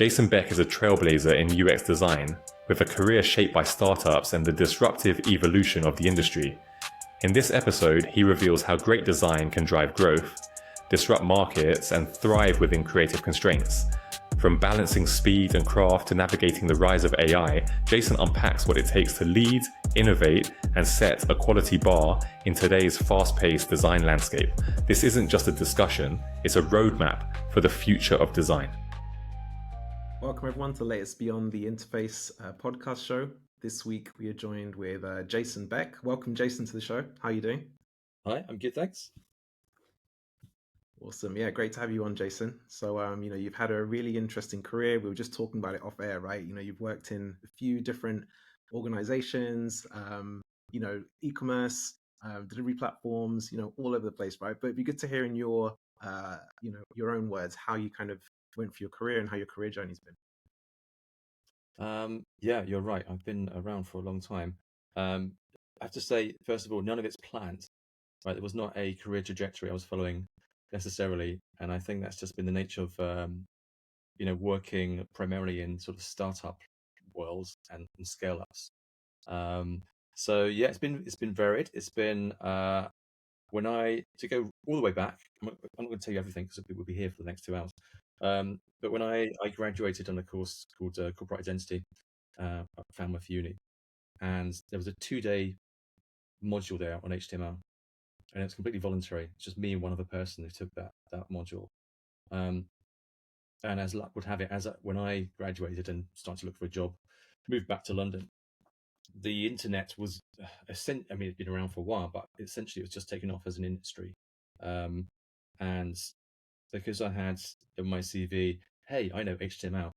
Jason Beck is a trailblazer in UX design, with a career shaped by startups and the disruptive evolution of the industry. In this episode, he reveals how great design can drive growth, disrupt markets, and thrive within creative constraints. From balancing speed and craft to navigating the rise of AI, Jason unpacks what it takes to lead, innovate, and set a quality bar in today's fast-paced design landscape. This isn't just a discussion, it's a roadmap for the future of design. Welcome everyone to the latest Beyond the Interface podcast show. This week we are joined with Jason Beck. Welcome Jason to the show. How are you doing? Hi, I'm good, thanks. Awesome. Yeah, great to have you on, Jason. So, you've had a really interesting career. We were just talking about it off air, right? You've worked in a few different organizations, e-commerce, delivery platforms, all over the place, right? But it'd be good to hear in your own words, how you kind of went for your career and how your career journey's been. Yeah, you're right. I've been around for a long time. I have to say, first of all, none of it's planned, right? There was not a career trajectory I was following necessarily, and I think that's just been the nature of working primarily in sort of startup worlds and scale ups. So yeah, it's been varied. It's been to go all the way back. I'm not going to tell you everything because people will be here for the next 2 hours. But when I graduated on a course called Corporate Identity at Falmouth Uni, and there was a 2-day module there on HTML. And it was completely voluntary. It's just me and one other person who took that module. And as luck would have it, when I graduated and started to look for a job, moved back to London, the internet was it'd been around for a while, but essentially it was just taken off as an industry. And because I had in my CV, hey, I know HTML,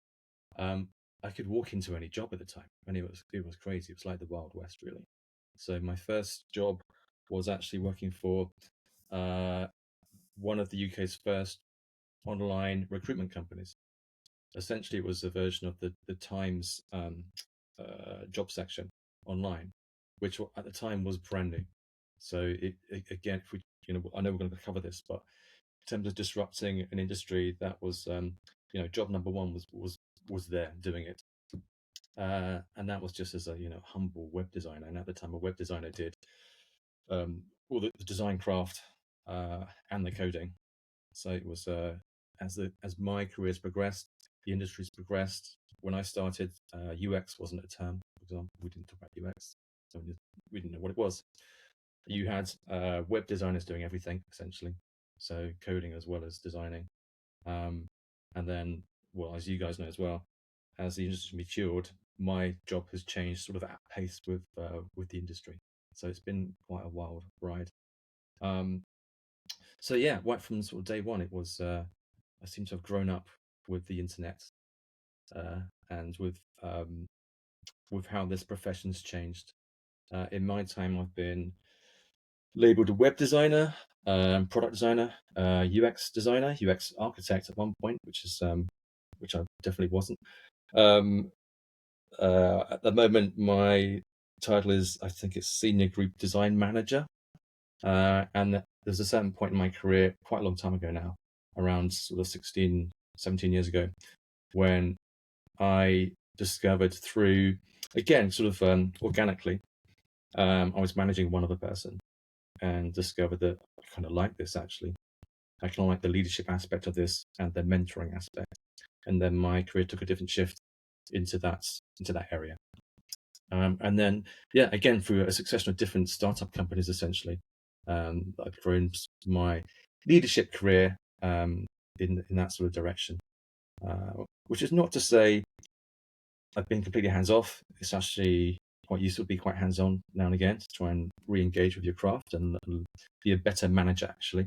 I could walk into any job at the time, and it was crazy. It was like the Wild West, really. So my first job was actually working for one of the UK's first online recruitment companies. Essentially, it was a version of the Times job section online, which at the time was brand new. So again, if we, I know we're going to cover this, but in terms of disrupting an industry, that was, job number one was there doing it. And that was just as a humble web designer, and at the time a web designer did all the design craft and the coding. So it was as my career's progressed, the industry's progressed. When I started, UX wasn't a term. For example, we didn't talk about UX, so we didn't know what it was. You had web designers doing everything essentially, so coding as well as designing. And then, well, as you guys know as well, as the industry matured, my job has changed sort of at pace with the industry. So it's been quite a wild ride. So yeah, right from sort of day one, it was I seem to have grown up with the internet and with how this profession's changed. In my time, I've been labeled a web designer, product designer, UX designer, UX architect at one point, which I definitely wasn't. At the moment, my title is, I think it's Senior Group Design Manager. And there's a certain point in my career, quite a long time ago now, around sort of 16, 17 years ago, when I discovered through, again, sort of organically, I was managing one other person and discovered that I kind of like this actually. I kind of like the leadership aspect of this and the mentoring aspect. And then my career took a different shift into that area. And then, yeah, again, through a succession of different startup companies, essentially, I've grown my leadership career in that sort of direction, which is not to say I've been completely hands-off. It's actually quite useful to be quite hands-on now and again to try and re-engage with your craft and be a better manager, actually.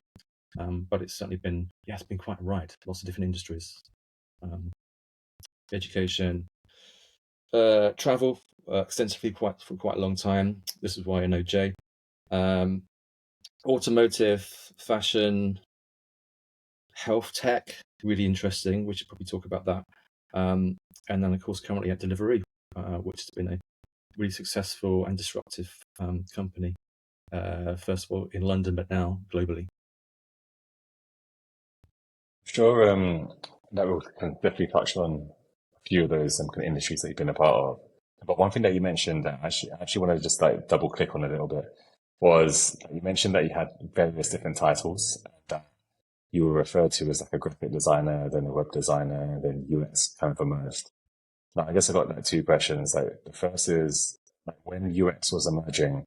But it's certainly been, it's been quite a ride. Lots of different industries, education, travel extensively for quite a long time. This is why I know Jay. Automotive, fashion, health tech, really interesting. We should probably talk about that. And then, of course, currently at Deliveroo, which has been a really successful and disruptive company. First of all in London, but now globally. Sure. That we can definitely touch on few of those kind of industries that you've been a part of. But one thing that you mentioned that I actually want to just like double click on a little bit was you mentioned that you had various different titles that you were referred to as like a graphic designer, then a web designer, then UX kind of emerged. Now, I guess I got like two questions. Like the first is like when UX was emerging,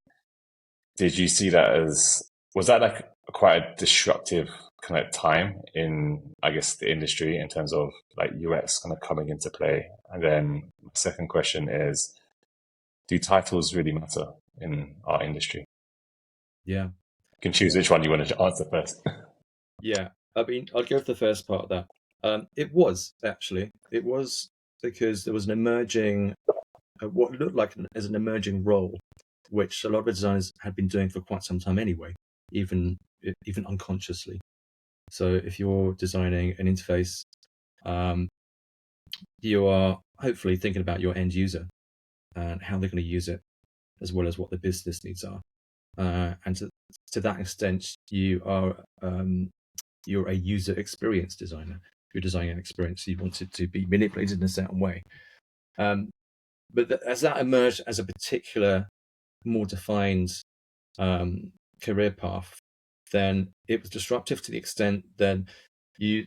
did you see that as was that like quite a disruptive kind of time in I guess the industry in terms of like UX kind of coming into play? And then my second question is, do titles really matter in our industry? Yeah. You can choose which one you want to answer first. Yeah. I mean, I'll go for the first part of that. It was because there was an emerging, what looked like as an emerging role, which a lot of designers had been doing for quite some time anyway, even unconsciously. So if you're designing an interface, you are hopefully thinking about your end user and how they're going to use it, as well as what the business needs are. And to that extent, you're a user experience designer. You're designing an experience, you want it to be manipulated in a certain way. But as that emerged as a particular, more defined career path, then it was disruptive to the extent then you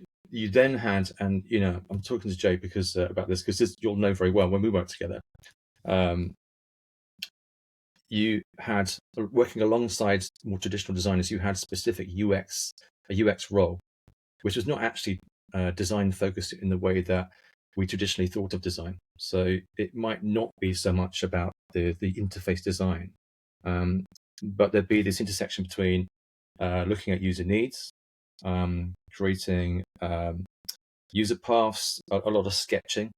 then had, and I'm talking to Jay because about this because you'll know very well when we worked together. You had working alongside more traditional designers. You had specific a UX role, which was not actually design focused in the way that we traditionally thought of design. So it might not be so much about the interface design, but there'd be this intersection between looking at user needs, creating user paths, a lot of sketching,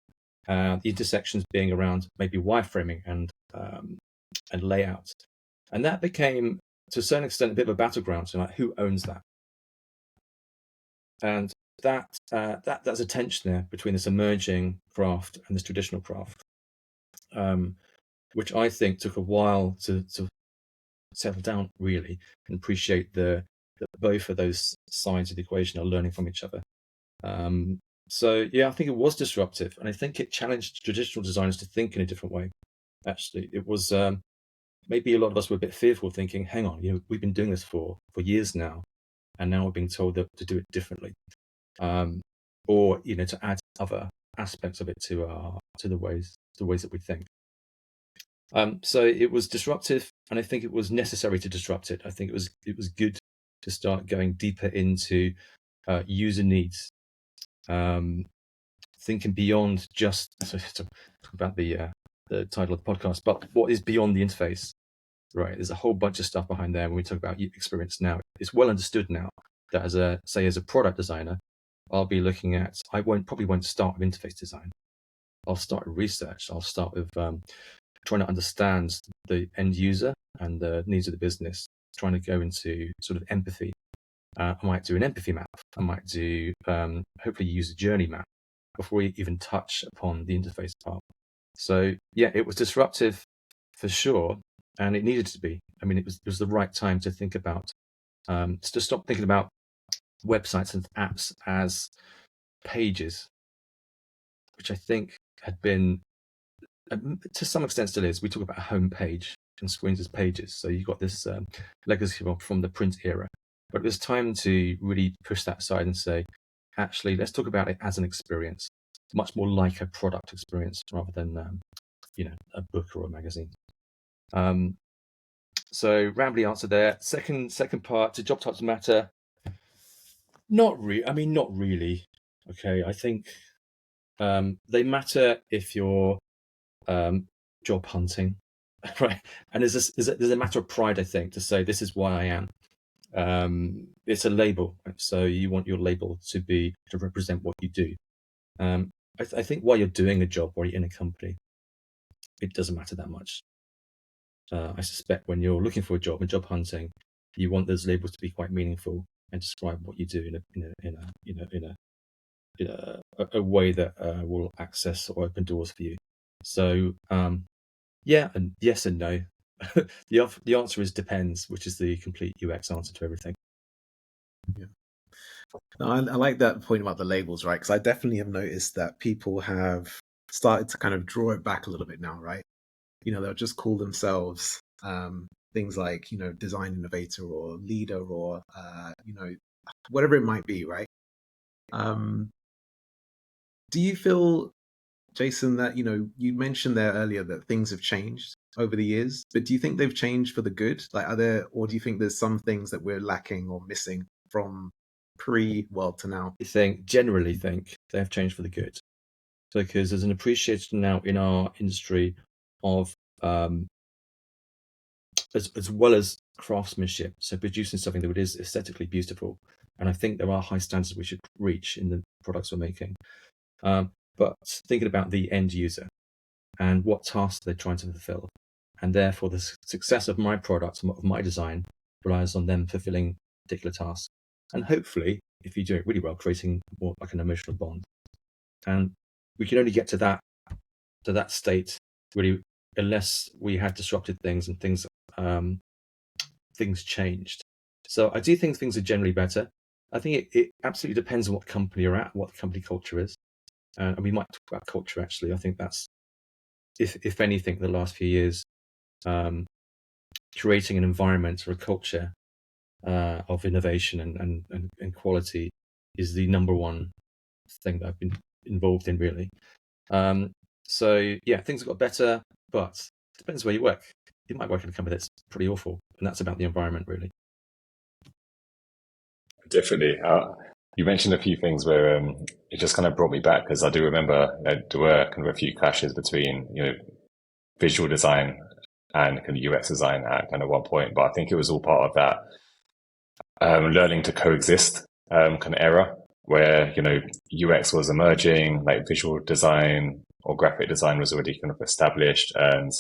the intersections being around maybe wireframing and layout. And that became, to a certain extent, a bit of a battleground. So like, who owns that? And that's a tension there between this emerging craft and this traditional craft, which I think took a while to settle down really and appreciate that both of those sides of the equation are learning from each other. So yeah, I think it was disruptive, and I think it challenged traditional designers to think in a different way. Actually, it was maybe a lot of us were a bit fearful, thinking, "Hang on, we've been doing this for years now, and now we're being told to do it differently." Or to add other aspects of it to the ways that we think. So it was disruptive, and I think it was necessary to disrupt it. I think it was good to start going deeper into user needs, thinking beyond just to talk about the title of the podcast, but what is beyond the interface. Right, there's a whole bunch of stuff behind there. When we talk about experience now, it's well understood now that as a product designer, I'll be looking at, probably won't start with interface design. I'll start with research. I'll start with trying to understand the end user and the needs of the business, trying to go into sort of empathy. I might do an empathy map. I might do, hopefully use a journey map before we even touch upon the interface part. So yeah, it was disruptive for sure. And it needed to be. I mean, it was the right time to think about, to stop thinking about websites and apps as pages, which I think had been, to some extent still is. We talk about a home page and screens as pages. So you've got this legacy from the print era. But it was time to really push that aside and say, actually, let's talk about it as an experience, much more like a product experience rather than, a book or a magazine. So rambly answer there. Second part, do job types matter? Not really. Okay, I think they matter if you're job hunting, right? And there's a matter of pride, I think, to say this is why I am. It's a label, so you want your label to represent what you do. I think while you're doing a job, while you're in a company, it doesn't matter that much. I suspect when you're looking for a job and job hunting, you want those labels to be quite meaningful and describe what you do in a way that will access or open doors for you. So yeah, and yes and no. The answer is depends, which is the complete UX answer to everything. Yeah. No, I like that point about the labels, right? Because I definitely have noticed that people have started to kind of draw it back a little bit now, right? They'll just call themselves things like, design innovator or leader or, whatever it might be, right? Do you feel, Jason, that, you mentioned there earlier that things have changed over the years, but do you think they've changed for the good? Like, or do you think there's some things that we're lacking or missing from pre-world to now? Generally think they have changed for the good, because there's an appreciation now in our industry of as well as craftsmanship, so producing something that is aesthetically beautiful. And I think there are high standards we should reach in the products we're making. But thinking about the end user and what tasks they're trying to fulfill, and therefore the success of my product, of my design, relies on them fulfilling particular tasks. And hopefully, if you do it really well, creating more like an emotional bond. And we can only get to that state really unless we had disrupted things and things changed. So I do think things are generally better. I think it absolutely depends on what company you're at, what the company culture is. And we might talk about culture, actually. I think that's, if anything, the last few years, creating an environment or a culture of innovation and quality is the number one thing that I've been involved in, really. So yeah, things have got better, but it depends where you work. You might work in a company that's pretty awful, and that's about the environment, really. Definitely. You mentioned a few things where it just kind of brought me back, because I do remember there were kind of a few clashes between visual design and kind of UX design at kind of one point, but I think it was all part of that learning to coexist kind of era where UX was emerging, like visual design or graphic design was already kind of established, and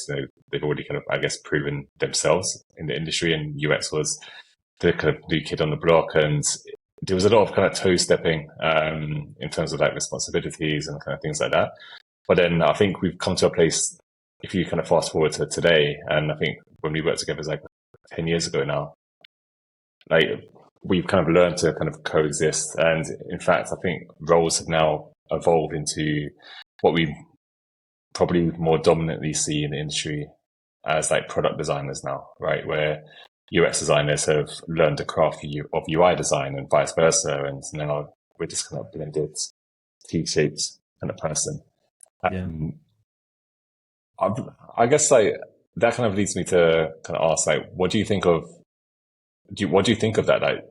they've already kind of, I guess, proven themselves in the industry, and UX was the kind of new kid on the block, and there was a lot of kind of toe stepping in terms of like responsibilities and kind of things like that. But then I think we've come to a place, if you kind of fast forward to today, and I think when we worked together, it was like 10 years ago now, like we've kind of learned to kind of coexist. And in fact, I think roles have now evolved into what we probably more dominantly see in the industry as like product designers now, right? Where UX designers have learned the craft of UI design and vice versa. And now we're just kind of blended T-shaped kind of person. Yeah. I guess like that kind of leads me to kind of ask, like, what do you think of that? Like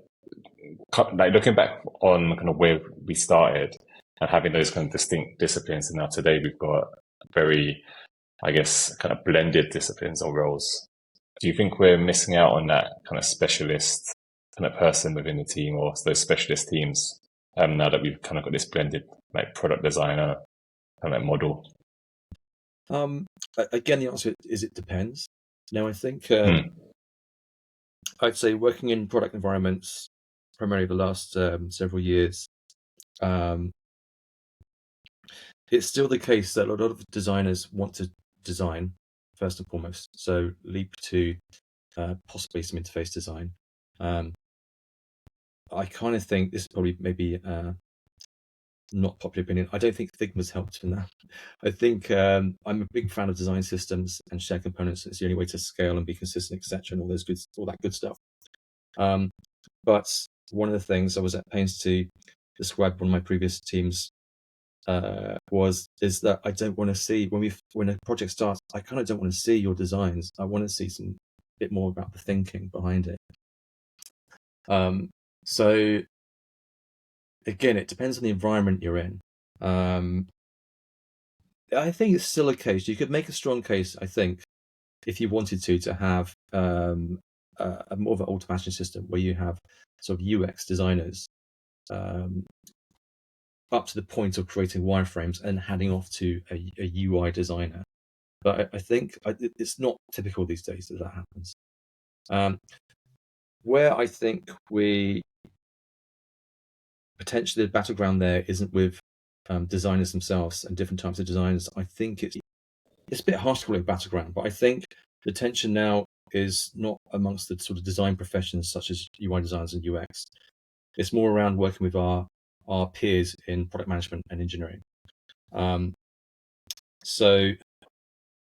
looking back on kind of where we started and having those kind of distinct disciplines, and now today we've got very, I guess, kind of blended disciplines or roles. Do you think we're missing out on that kind of specialist kind of person within the team, or those specialist teams, now that we've kind of got this blended like product designer kind of model? Again, the answer is it depends. Now, I think I'd say working in product environments primarily the last several years, it's still the case that a lot of designers want to design first and foremost. So leap to possibly some interface design. I kind of think this is probably maybe not popular opinion. I don't think Figma's helped in that. I think I'm a big fan of design systems and shared components. It's the only way to scale and be consistent, etc., and all that good stuff. But one of the things I was at pains to describe one of my previous teams is that I don't want to see when a project starts. I kind of don't want to see your designs. I want to see some bit more about the thinking behind it. So again, it depends on the environment you're in. I think it's still a case. You could make a strong case, I think, if you wanted to have a more of an automation system where you have sort of UX designers up to the point of creating wireframes and handing off to a UI designer. But I think it's not typical these days that happens. Where I think potentially the battleground there isn't with designers themselves and different types of designers. I think it's a bit harsh to call it a battleground, but I think the tension now is not amongst the sort of design professions such as UI designers and UX. It's more around working with our peers in product management and engineering. So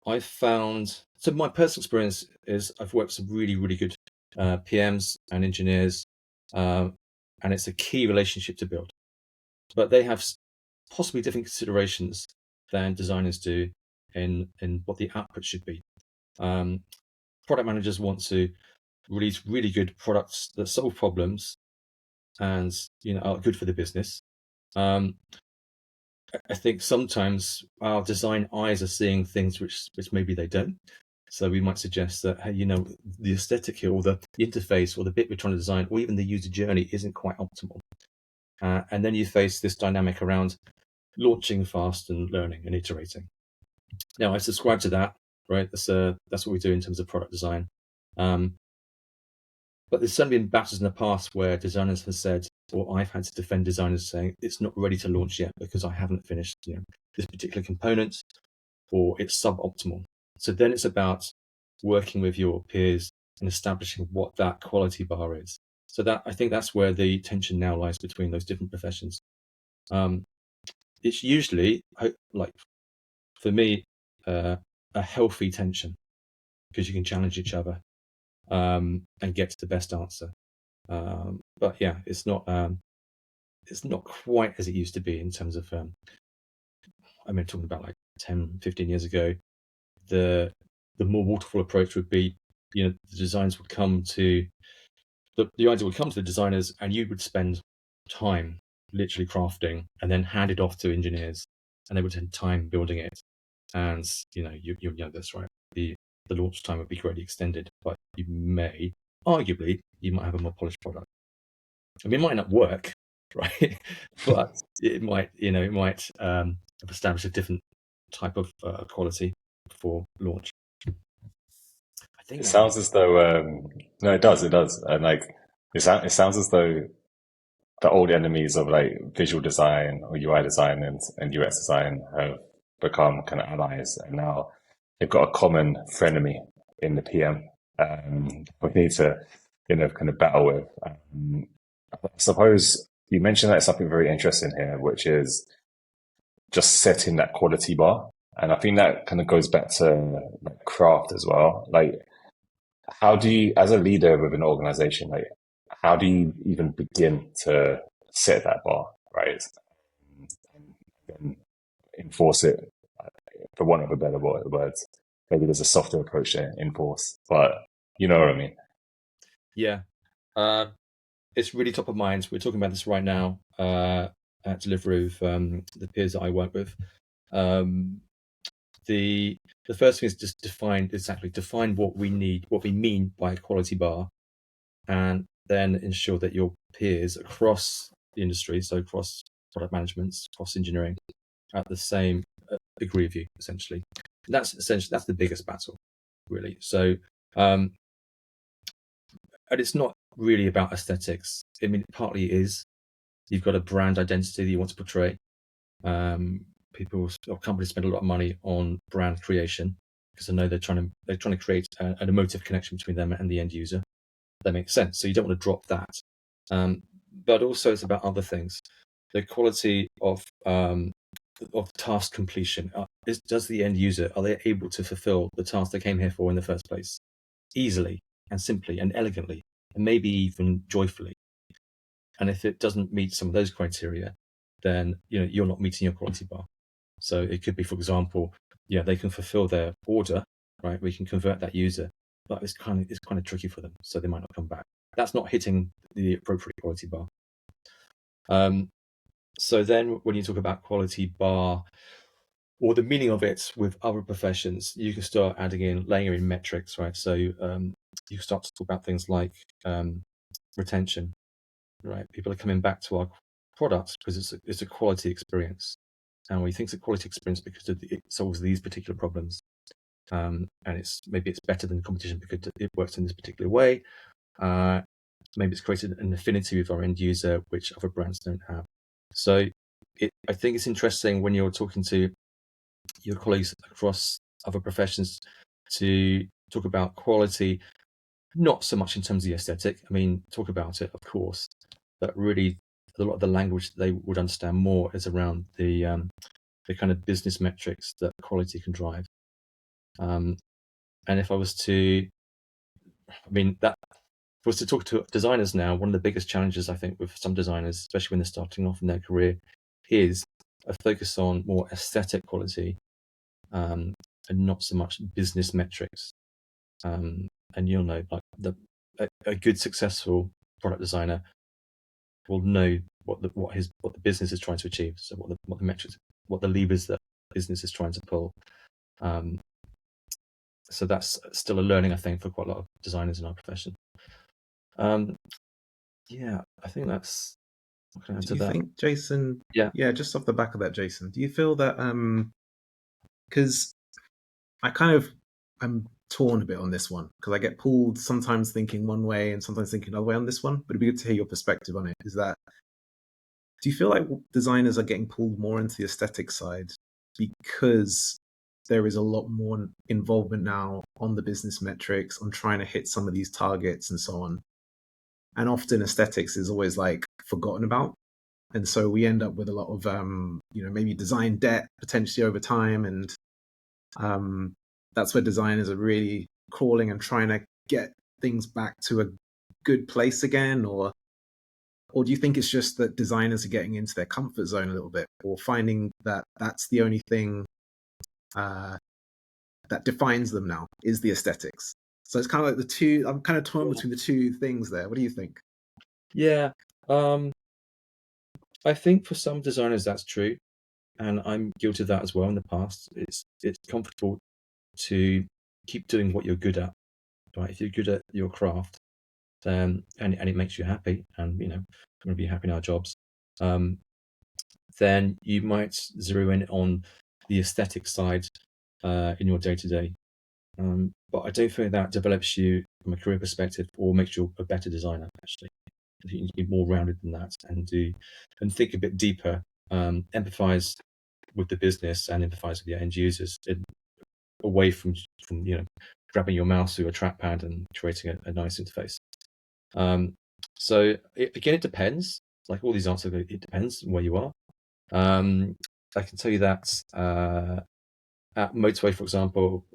I've found, so my personal experience is I've worked with some really, really good PMs and engineers, and it's a key relationship to build. But they have possibly different considerations than designers do in what the output should be. Product managers want to release really good products that solve problems and are good for the business. I think sometimes our design eyes are seeing things which maybe they don't. So we might suggest that, hey, the aesthetic here, or the interface, or the bit we're trying to design, or even the user journey isn't quite optimal. And then you face this dynamic around launching fast and learning and iterating. Now, I subscribe to that, right? That's what we do in terms of product design. But there's certainly been battles in the past where designers have said, or I've had to defend designers saying it's not ready to launch yet because I haven't finished this particular component, or it's suboptimal. So then it's about working with your peers and establishing what that quality bar is. So that, I think that's where the tension now lies between those different professions. It's usually, like for me, a healthy tension, because you can challenge each other and get to the best answer. But yeah, it's not quite as it used to be in terms of, talking about like 10, 15 years ago, the more waterfall approach would be, the designs would come to, the idea would come to the designers, and you would spend time literally crafting and then hand it off to engineers, and they would spend time building it. And, you know this, right? The launch time would be greatly extended, but arguably, you might have a more polished product. I mean, it might not work, right? But it might have established a different type of quality for launch. I think It sounds as though, no, it does, and like it sounds as though the old enemies of like visual design or UI design and UX design have become kind of allies, and now they've got a common frenemy in the PM. We need to, kind of battle with. I suppose you mentioned that something very interesting here, which is just setting that quality bar. And I think that kind of goes back to like craft as well. Like, how do you, as a leader with an organization, like, how do you even begin to set that bar, right? And enforce it, for want of a better word. Maybe there's a softer approach to enforce, but you know what I mean? Yeah. It's really top of mind. We're talking about this right now at Deliveroo with the peers that I work with. The first thing is just define what we need, what we mean by a quality bar, and then ensure that your peers across the industry, so across product management, across engineering, at the same degree of you, essentially. That's the biggest battle, really. So, and it's not really about aesthetics. I mean, partly it is. You've got a brand identity that you want to portray. Companies spend a lot of money on brand creation because I know they're trying to create an emotive connection between them and the end user. That makes sense. So you don't want to drop that. But also it's about other things. The quality of task completion. Does the end user, are they able to fulfill the task they came here for in the first place easily and simply and elegantly, and maybe even joyfully? And if it doesn't meet some of those criteria, then you're not meeting your quality bar. So it could be, for example, they can fulfill their order, right? We can convert that user, but it's kind of tricky for them, so they might not come back. That's not hitting the appropriate quality bar. So then, when you talk about quality bar or the meaning of it with other professions, you can start layering in metrics, right? So you can start to talk about things like retention, right? People are coming back to our products because it's a quality experience, and we think it's a quality experience because it solves these particular problems, and it's better than the competition because it works in this particular way. Maybe it's created an affinity with our end user which other brands don't have. So I think it's interesting when you're talking to your colleagues across other professions to talk about quality, not so much in terms of the aesthetic. I mean, talk about it, of course, but really a lot of the language they would understand more is around the the kind of business metrics that quality can drive. And if I was to, talk to designers now, one of the biggest challenges I think with some designers, especially when they're starting off in their career, is a focus on more aesthetic quality, and not so much business metrics. And you'll know, like a good successful product designer will know what the business is trying to achieve. So what the metrics, what the levers that business is trying to pull. So that's still a learning, I think, for quite a lot of designers in our profession. Yeah, I think that's what can I add Do to you that. think, Jason? Yeah. Just off the back of that, Jason, do you feel that because I'm torn a bit on this one because I get pulled sometimes thinking one way and sometimes thinking another way on this one, but it'd be good to hear your perspective on it. Do you feel like designers are getting pulled more into the aesthetic side because there is a lot more involvement now on the business metrics, on trying to hit some of these targets and so on? And often aesthetics is always like forgotten about. And so we end up with a lot of, maybe design debt potentially over time. And that's where designers are really crawling and trying to get things back to a good place again. Or do you think it's just that designers are getting into their comfort zone a little bit, or finding that that's the only thing that defines them now is the aesthetics? So it's kind of like the two. I'm kind of torn between the two things there. What do you think? Yeah, I think for some designers that's true, and I'm guilty of that as well in the past. It's comfortable to keep doing what you're good at, right? If you're good at your craft, and it makes you happy, and we're going to be happy in our jobs, then you might zero in on the aesthetic side in your day to day. But I don't think that develops you from a career perspective or makes you a better designer. Actually, I think you need to be more rounded than that and think a bit deeper, empathize with the business and empathize with your end users, away from grabbing your mouse through a trackpad and creating a nice interface. So again, it depends. Like all these answers, it depends where you are. I can tell you that at Motorway, for example,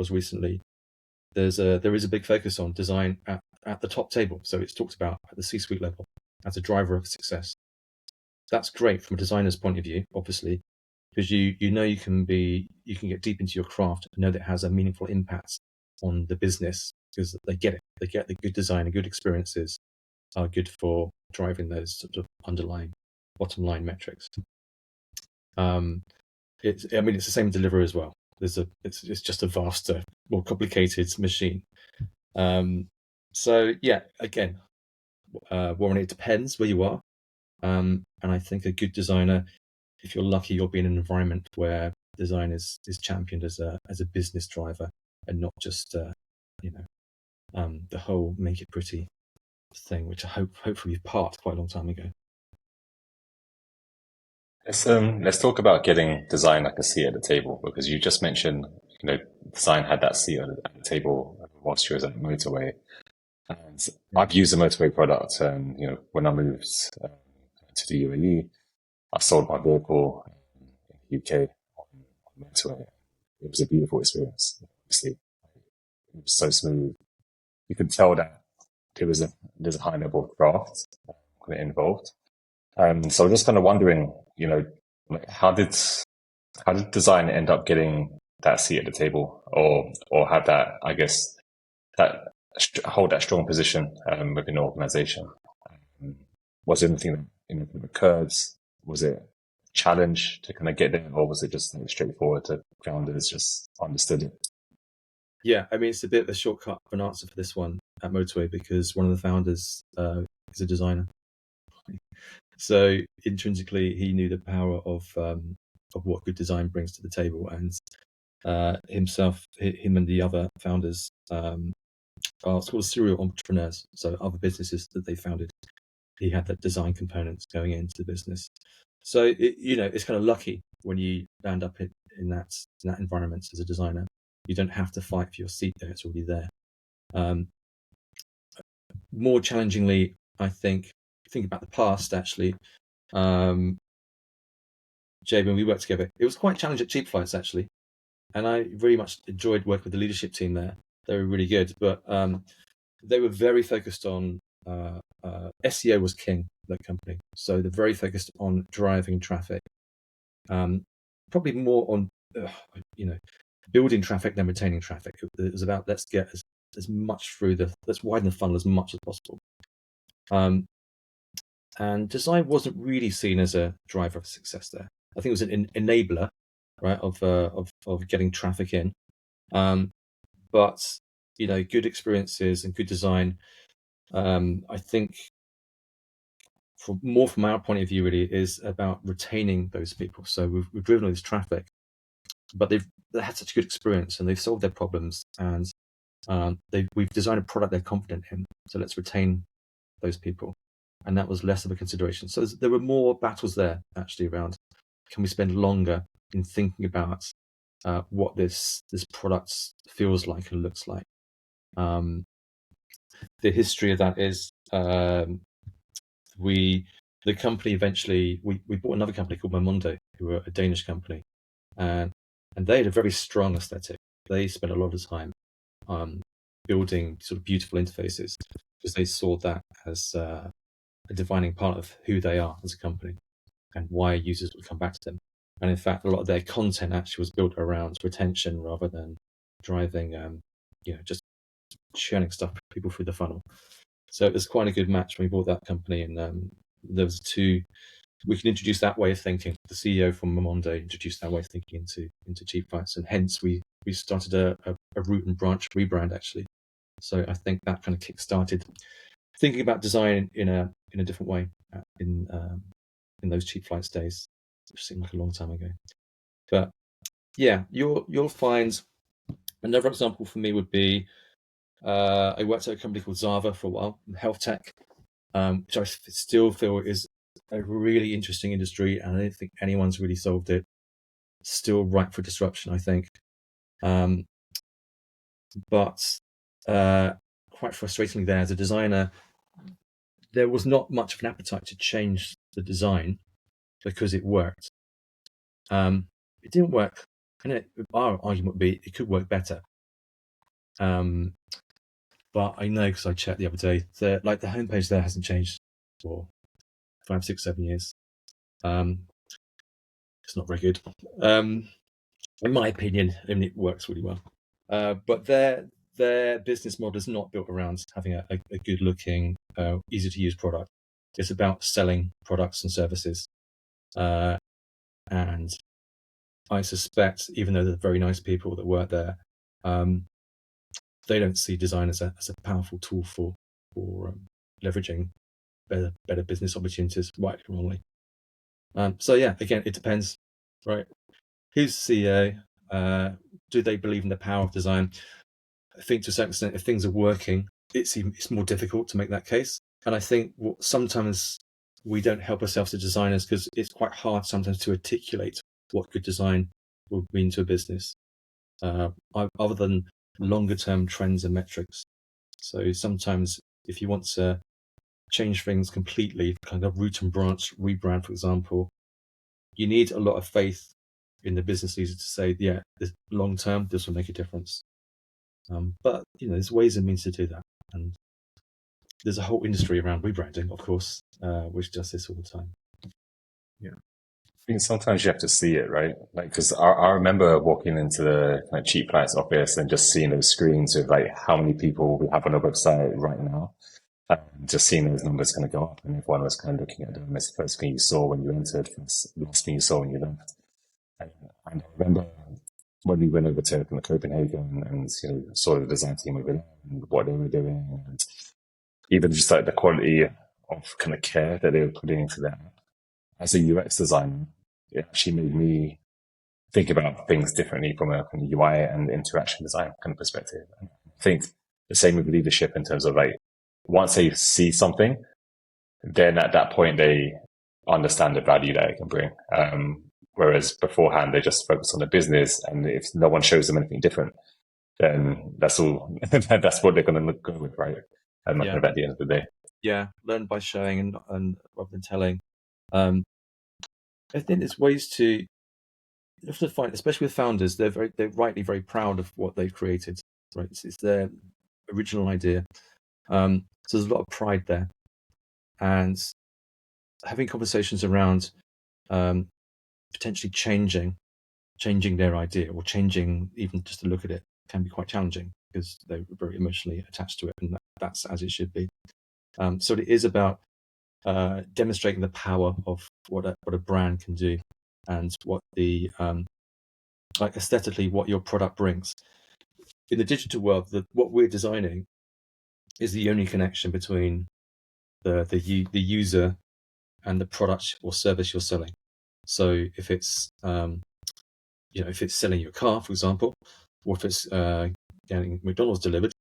recently, there is a big focus on design at the top table. So it's talked about at the C-suite level as a driver of success. That's great from a designer's point of view, obviously, because you can get deep into your craft and know that it has a meaningful impact on the business because they get it. They get the good design and good experiences are good for driving those sort of underlying bottom line metrics. It's the same in delivery as well. It's just a vaster, more complicated machine. So yeah, again, Warren, it depends where you are. And I think a good designer, if you're lucky, you'll be in an environment where design is championed as a business driver and not just the whole make it pretty thing, which I hopefully you've parked quite a long time ago. Let's talk about getting design like a seat at the table, because you just mentioned, design had that seat at the table whilst you was at the motorway. And I've used the motorway product, and when I moved to the UAE, I sold my vehicle in the UK on motorway. It was a beautiful experience. Obviously, it was so smooth. You could tell that there's a high level of craft involved. So I'm just kind of wondering, like how did design end up getting that seat at the table, or have that, I guess, hold that strong position within the organization? Was it anything that occurred? Was it a challenge to kind of get there, or was it just straightforward to founders just understood it? Yeah, it's a bit of a shortcut of an answer for this one at Motorway because one of the founders is a designer. So intrinsically, he knew the power of what good design brings to the table, and him and the other founders are called serial entrepreneurs. So other businesses that they founded, he had that design component going into the business. So it's kind of lucky when you land up in that environment as a designer. You don't have to fight for your seat there; it's already there. More challengingly, I think about the past actually. JB, we worked together. It was quite challenging at Cheap Flights, actually. And I really much enjoyed working with the leadership team there. They were really good. But they were very focused on SEO was king, that company. So they're very focused on driving traffic. Probably more on, building traffic than retaining traffic. It was about let's get as much let's widen the funnel as much as possible. And design wasn't really seen as a driver of success there. I think it was an enabler, right, of getting traffic in. But good experiences and good design, I think, from our point of view, really is about retaining those people. So we've driven all this traffic, but they had such a good experience and they've solved their problems, and we've designed a product they're confident in. So let's retain those people. And that was less of a consideration. So there were more battles there, actually, around can we spend longer in thinking about what this product feels like and looks like. The history of that is the company eventually, we bought another company called Momondo, who were a Danish company, and they had a very strong aesthetic. They spent a lot of time building sort of beautiful interfaces because they saw that as a defining part of who they are as a company and why users would come back to them. And in fact, a lot of their content actually was built around retention rather than driving, just churning people through the funnel. So it was quite a good match when we bought that company. And there was we can introduce that way of thinking. The CEO from Momondo introduced that way of thinking into Cheap Flights, and hence we started a root and branch rebrand, actually. So I think that kind of kick-started thinking about design in a different way in those Cheap Flights days, which seemed like a long time ago. But yeah, you'll find another example for me would be I worked at a company called Zava for a while, health tech, which I still feel is a really interesting industry, and I don't think anyone's really solved it. Still ripe for disruption, I think. But quite frustratingly, there as a designer, there was not much of an appetite to change the design because it worked. It didn't work, and our argument would be it could work better. But I know, because I checked the other day, the homepage there hasn't changed for 5, 6, 7 years. It's not very good, in my opinion. I mean, it works really well, but their business model is not built around having a good-looking, easy-to-use product. It's about selling products and services, and I suspect, even though they're very nice people that work there, they don't see design as a powerful tool for leveraging better business opportunities, rightly or wrongly. So yeah, again, it depends, right? Who's the CEO? Do they believe in the power of design? I think to a certain extent, if things are working, it's more difficult to make that case. And I think sometimes we don't help ourselves as designers because it's quite hard sometimes to articulate what good design will mean to a business, other than longer term trends and metrics. So sometimes if you want to change things completely, kind of root and branch rebrand, for example, you need a lot of faith in the business leader to say, yeah, long term, this will make a difference. But there's ways and means to do that, and there's a whole industry around rebranding, of course, which does this all the time. Yeah. I think sometimes you have to see it, right? Like, because I remember walking into the kind of Cheap Flights office and just seeing those screens of like how many people we have on our website right now. Just seeing those numbers kind of go up, and everyone was kind of looking at them as the first thing you saw when you entered, last thing you saw when you left. And I remember when we went over to Copenhagen and saw the design team over there and what they were doing, and even just like the quality of kind of care that they were putting into that. As a UX designer, it actually made me think about things differently from a kind of UI and interaction design kind of perspective. And I think the same with leadership in terms of like, once they see something, then at that point they understand the value that it can bring. Whereas beforehand they just focus on the business, and if no one shows them anything different, then that's all. That's what they're going to go with, right? And Yeah. at the end of the day. Yeah, learn by showing and rather than telling. I think there's ways to, you have to find, especially with founders, they're rightly very proud of what they've created, right? It's their original idea. So there's a lot of pride there, and having conversations around potentially changing their idea, or changing even just to look at it, can be quite challenging because they're very emotionally attached to it, and that's as it should be. So it is about demonstrating the power of what a brand can do, and what the like aesthetically what your product brings. In the digital world, what we're designing is the only connection between the user and the product or service you're selling. So if it's if it's selling your car, for example, or if it's getting McDonald's delivered,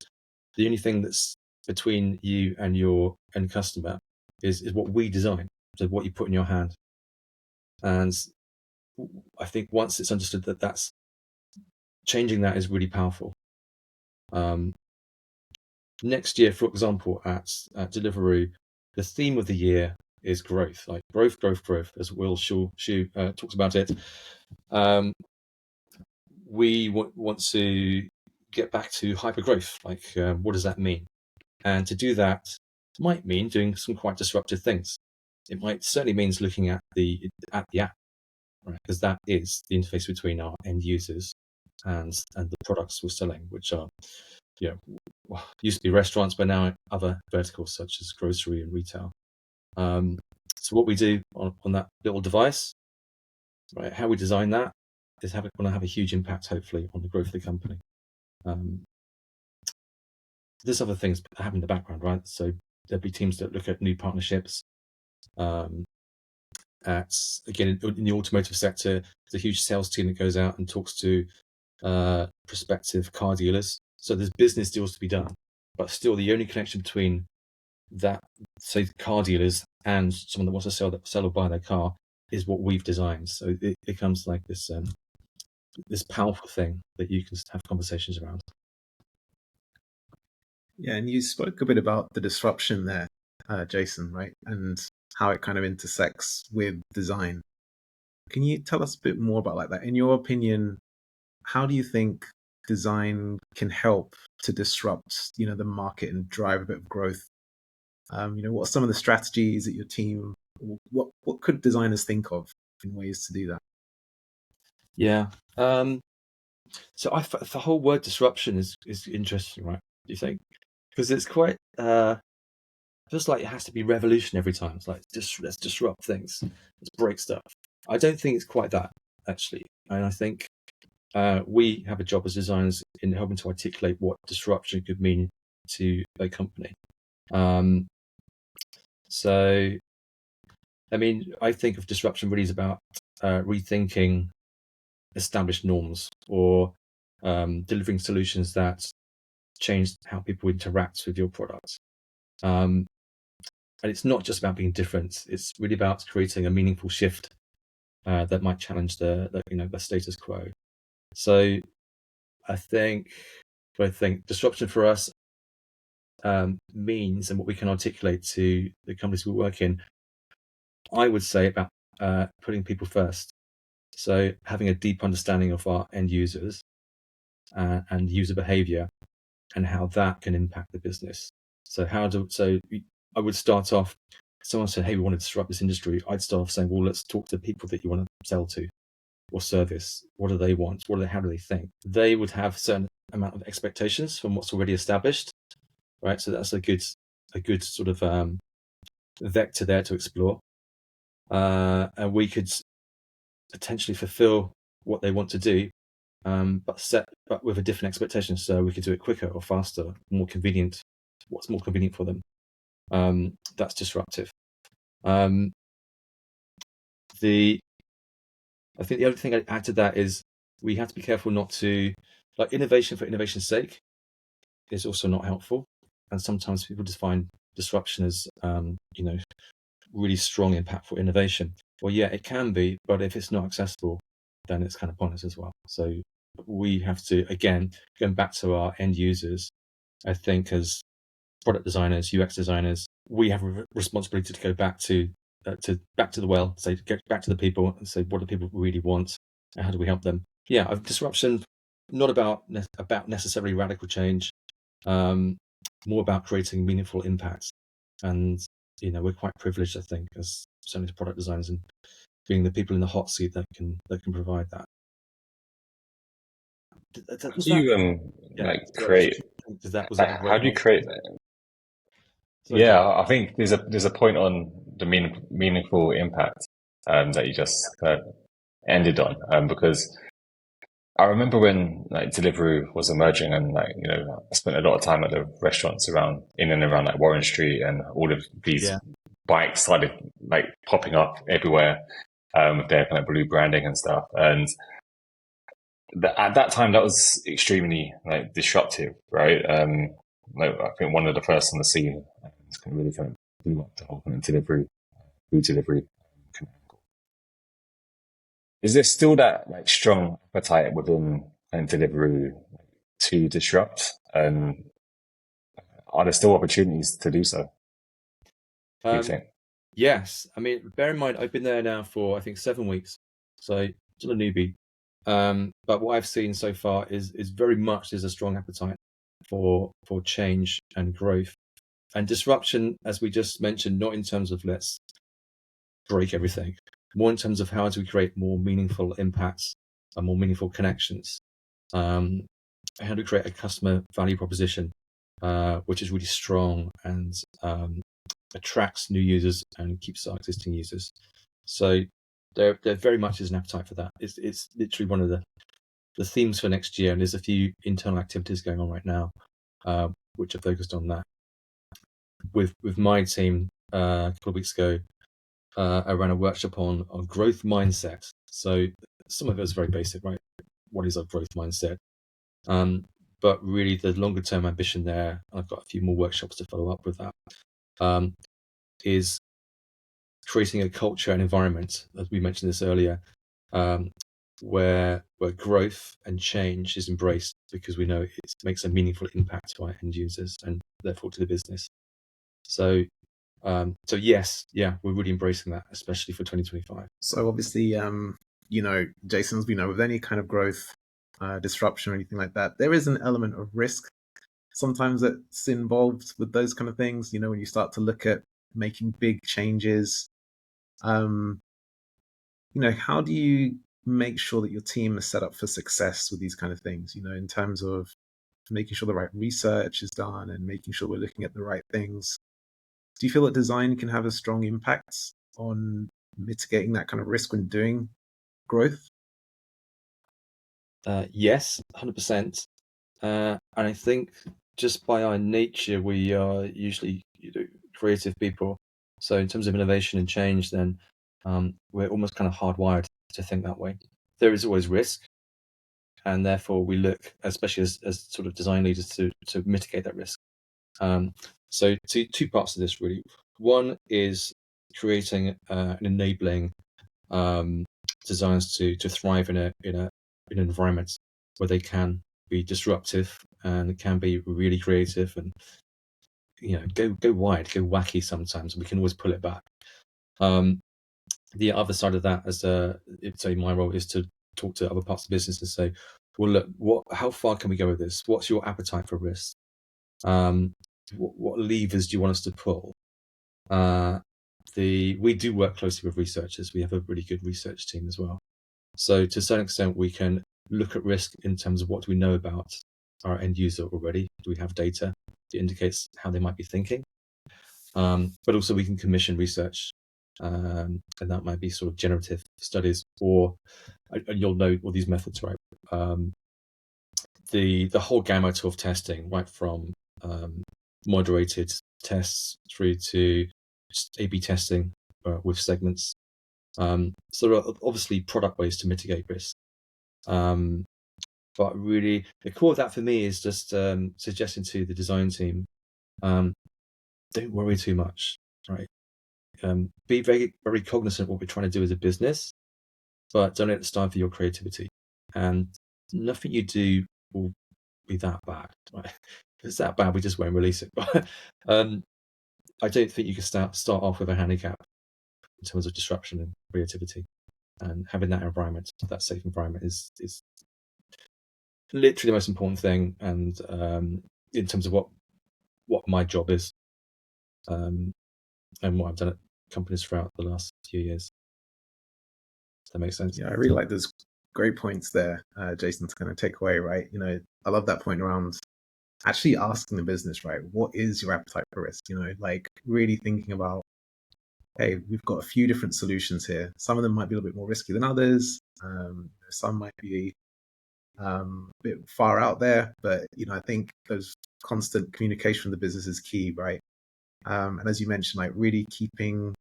the only thing that's between you and your end customer is what we design, so what you put in your hand. And I think once it's understood that that's changing, that is really powerful. Next year, for example, at Deliveroo, the theme of the year is growth, like growth, as Will Shu talks about it. We want to get back to hyper growth. Like, what does that mean? And to do that might mean doing some quite disruptive things. It might certainly means looking at the app, right? Because that is the interface between our end users and the products we're selling, which are, used to be restaurants, but now other verticals such as grocery and retail. So what we do on that little device, right? How we design that is going to have a huge impact, hopefully, on the growth of the company. There's other things that happen in the background, right? So there'll be teams that look at new partnerships. Again, in the automotive sector, there's a huge sales team that goes out and talks to prospective car dealers. So there's business deals to be done, but still the only connection between that, say, car dealers and someone that wants to sell or buy their car is what we've designed. So it becomes like this this powerful thing that you can have conversations around. Yeah, and you spoke a bit about the disruption there, Jason, right? And how it kind of intersects with design. Can you tell us a bit more about like that? In your opinion, how do you think design can help to disrupt, the market and drive a bit of growth? What are some of the strategies that your team, what could designers think of in ways to do that? Yeah. So the whole word disruption is interesting, right? Do you think? Because it's quite feels like it has to be revolution every time. It's like let's disrupt things, let's break stuff. I don't think it's quite that, actually, and I think we have a job as designers in helping to articulate what disruption could mean to a company. So, I mean, I think of disruption really as about rethinking established norms, or delivering solutions that change how people interact with your product. And it's not just about being different. It's really about creating a meaningful shift that might challenge the status quo. So I think disruption for us means, and what we can articulate to the companies we work in, I would say about putting people first. So having a deep understanding of our end users and user behavior, and how that can impact the business. So I would start off, someone said, hey, we want to disrupt this industry. I'd start off saying, well, let's talk to the people that you want to sell to or service. What do they want? How do they think? They would have a certain amount of expectations from what's already established, right? So that's a good sort of vector there to explore. And we could potentially fulfill what they want to do, but with a different expectation. So we could do it quicker or faster, more convenient. What's more convenient for them? That's disruptive. I think the other thing I'd add to that is we have to be careful not to, like, innovation for innovation's sake is also not helpful. And sometimes people define disruption as, really strong, impactful innovation. Well, yeah, it can be, but if it's not accessible, then it's kind of pointless as well. So we have to, again, going back to our end users, I think as product designers, UX designers, we have a responsibility to go back to back to the well, say get back to the people and say what do people really want and how do we help them. Yeah, disruption, not about necessarily radical change, more about creating meaningful impacts. And we're quite privileged, I think, as certainly as product designers, and being the people in the hot seat that can provide that. How do you create? How do you create? Sorry, Yeah, I think there's a point on the meaningful impact that you just ended on, because I remember when like Deliveroo was emerging, and like I spent a lot of time at the restaurants in and around like Warren Street, and all of these bikes started like popping up everywhere with their kind of blue branding and stuff. And at that time, that was extremely like disruptive, right? Like I think one of the first on the scene really kind of blew up the whole kind of food delivery. Is there still that like strong appetite within Deliveroo to disrupt? And are there still opportunities to do so? Do you think? Yes. I mean, bear in mind, I've been there now for I think 7 weeks, so still a newbie. But what I've seen so far is very much there's a strong appetite for change and growth and disruption, as we just mentioned, not in terms of let's break everything, more in terms of how do we create more meaningful impacts and more meaningful connections. How do we create a customer value proposition which is really strong and attracts new users and keeps our existing users. So there very much is an appetite for that. It's literally one of the themes for next year, and there's a few internal activities going on right now which are focused on that. With my team a couple of weeks ago, I ran a workshop on growth mindset. So some of it is very basic, right? What is our growth mindset? But really the longer term ambition there, I've got a few more workshops to follow up with that, is creating a culture and environment, as we mentioned this earlier, where growth and change is embraced because we know it makes a meaningful impact to our end users and therefore to the business. So yes, we're really embracing that, especially for 2025. So obviously, Jason's, with any kind of growth, disruption or anything like that, there is an element of risk sometimes that's involved with those kind of things. When you start to look at making big changes, how do you make sure that your team is set up for success with these kind of things, in terms of making sure the right research is done and making sure we're looking at the right things? Do you feel that design can have a strong impact on mitigating that kind of risk when doing growth? Yes, 100%. And I think just by our nature, we are usually creative people. So in terms of innovation and change, then we're almost kind of hardwired to think that way. There is always risk, and therefore we look, especially as sort of design leaders, to mitigate that risk. So two parts of this really. One is creating an enabling designs to thrive in an environment where they can be disruptive and it can be really creative and go wide, go wacky sometimes. We can always pull it back. The other side of that, say my role is to talk to other parts of the business and say, well, look, how far can we go with this? What's your appetite for risk? What levers do you want us to pull? We do work closely with researchers. We have a really good research team as well. So to a certain extent, we can look at risk in terms of what do we know about our end user already. Do we have data that indicates how they might be thinking? But also we can commission research, and that might be sort of generative studies, or you'll know all these methods, right? The whole gamut of testing, right from moderated tests through to just A/B testing with segments. So there are obviously product ways to mitigate risk. But really, the core of that for me is just suggesting to the design team, don't worry too much, right? Be very, very cognizant of what we're trying to do as a business, but don't let it stifle your creativity. And nothing you do will be that bad, right? If it's that bad, we just won't release it. But I don't think you can start off with a handicap. in terms of disruption and creativity. And having that environment, that safe environment, is literally the most important thing. And in terms of what my job is, and what I've done at companies throughout the last few years. Does that make sense? Yeah, I really like those great points there, Jason, to kind of take away, right? I love that point around actually asking the business, right? What is your appetite for risk? Like really thinking about, hey, we've got a few different solutions here. Some of them might be a little bit more risky than others. Some might be a bit far out there, but I think those constant communication from the business is key, right? And as you mentioned, like really keeping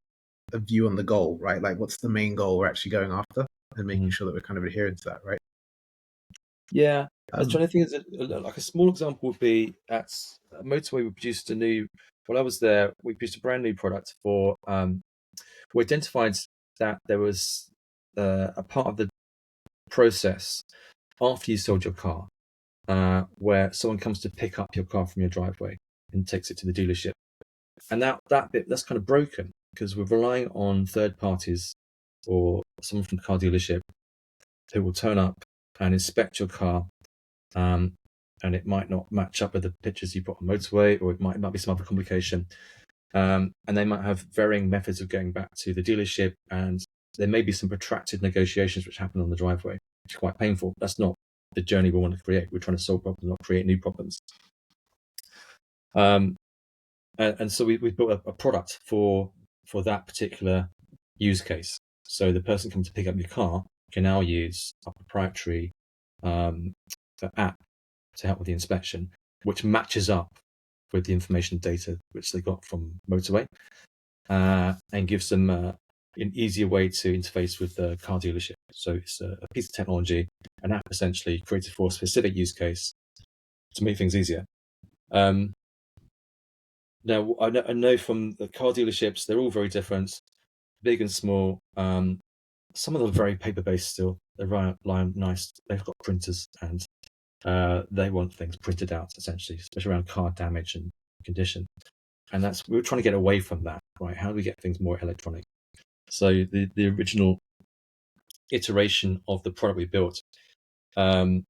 a view on the goal, right? Like what's the main goal we're actually going after, and making sure that we're kind of adhering to that, right? Yeah. I was trying to think, like a small example would be at Motorway, we produced while I was there, we produced a brand new product we identified that there was a part of the process after you sold your car, where someone comes to pick up your car from your driveway and takes it to the dealership. And that bit, that's kind of broken because we're relying on third parties or someone from the car dealership who will turn up and inspect your car. And it might not match up with the pictures you put on Motorway, or it might be some other complication. And they might have varying methods of going back to the dealership, and there may be some protracted negotiations which happen on the driveway, which are quite painful. That's not the journey we want to create. We're trying to solve problems, not create new problems. And so we built a product for that particular use case. So the person coming to pick up your car can now use a proprietary app to help with the inspection, which matches up with the information data which they got from Motorway, and gives them an easier way to interface with the car dealership. So it's a piece of technology, an app essentially created for a specific use case to make things easier. Now, I know from the car dealerships, they're all very different, big and small. Some of them are very paper-based still. They're relying nice. They've got printers, and they want things printed out, essentially, especially around car damage and condition. And we're trying to get away from that, right? How do we get things more electronic? So the original iteration of the product we built had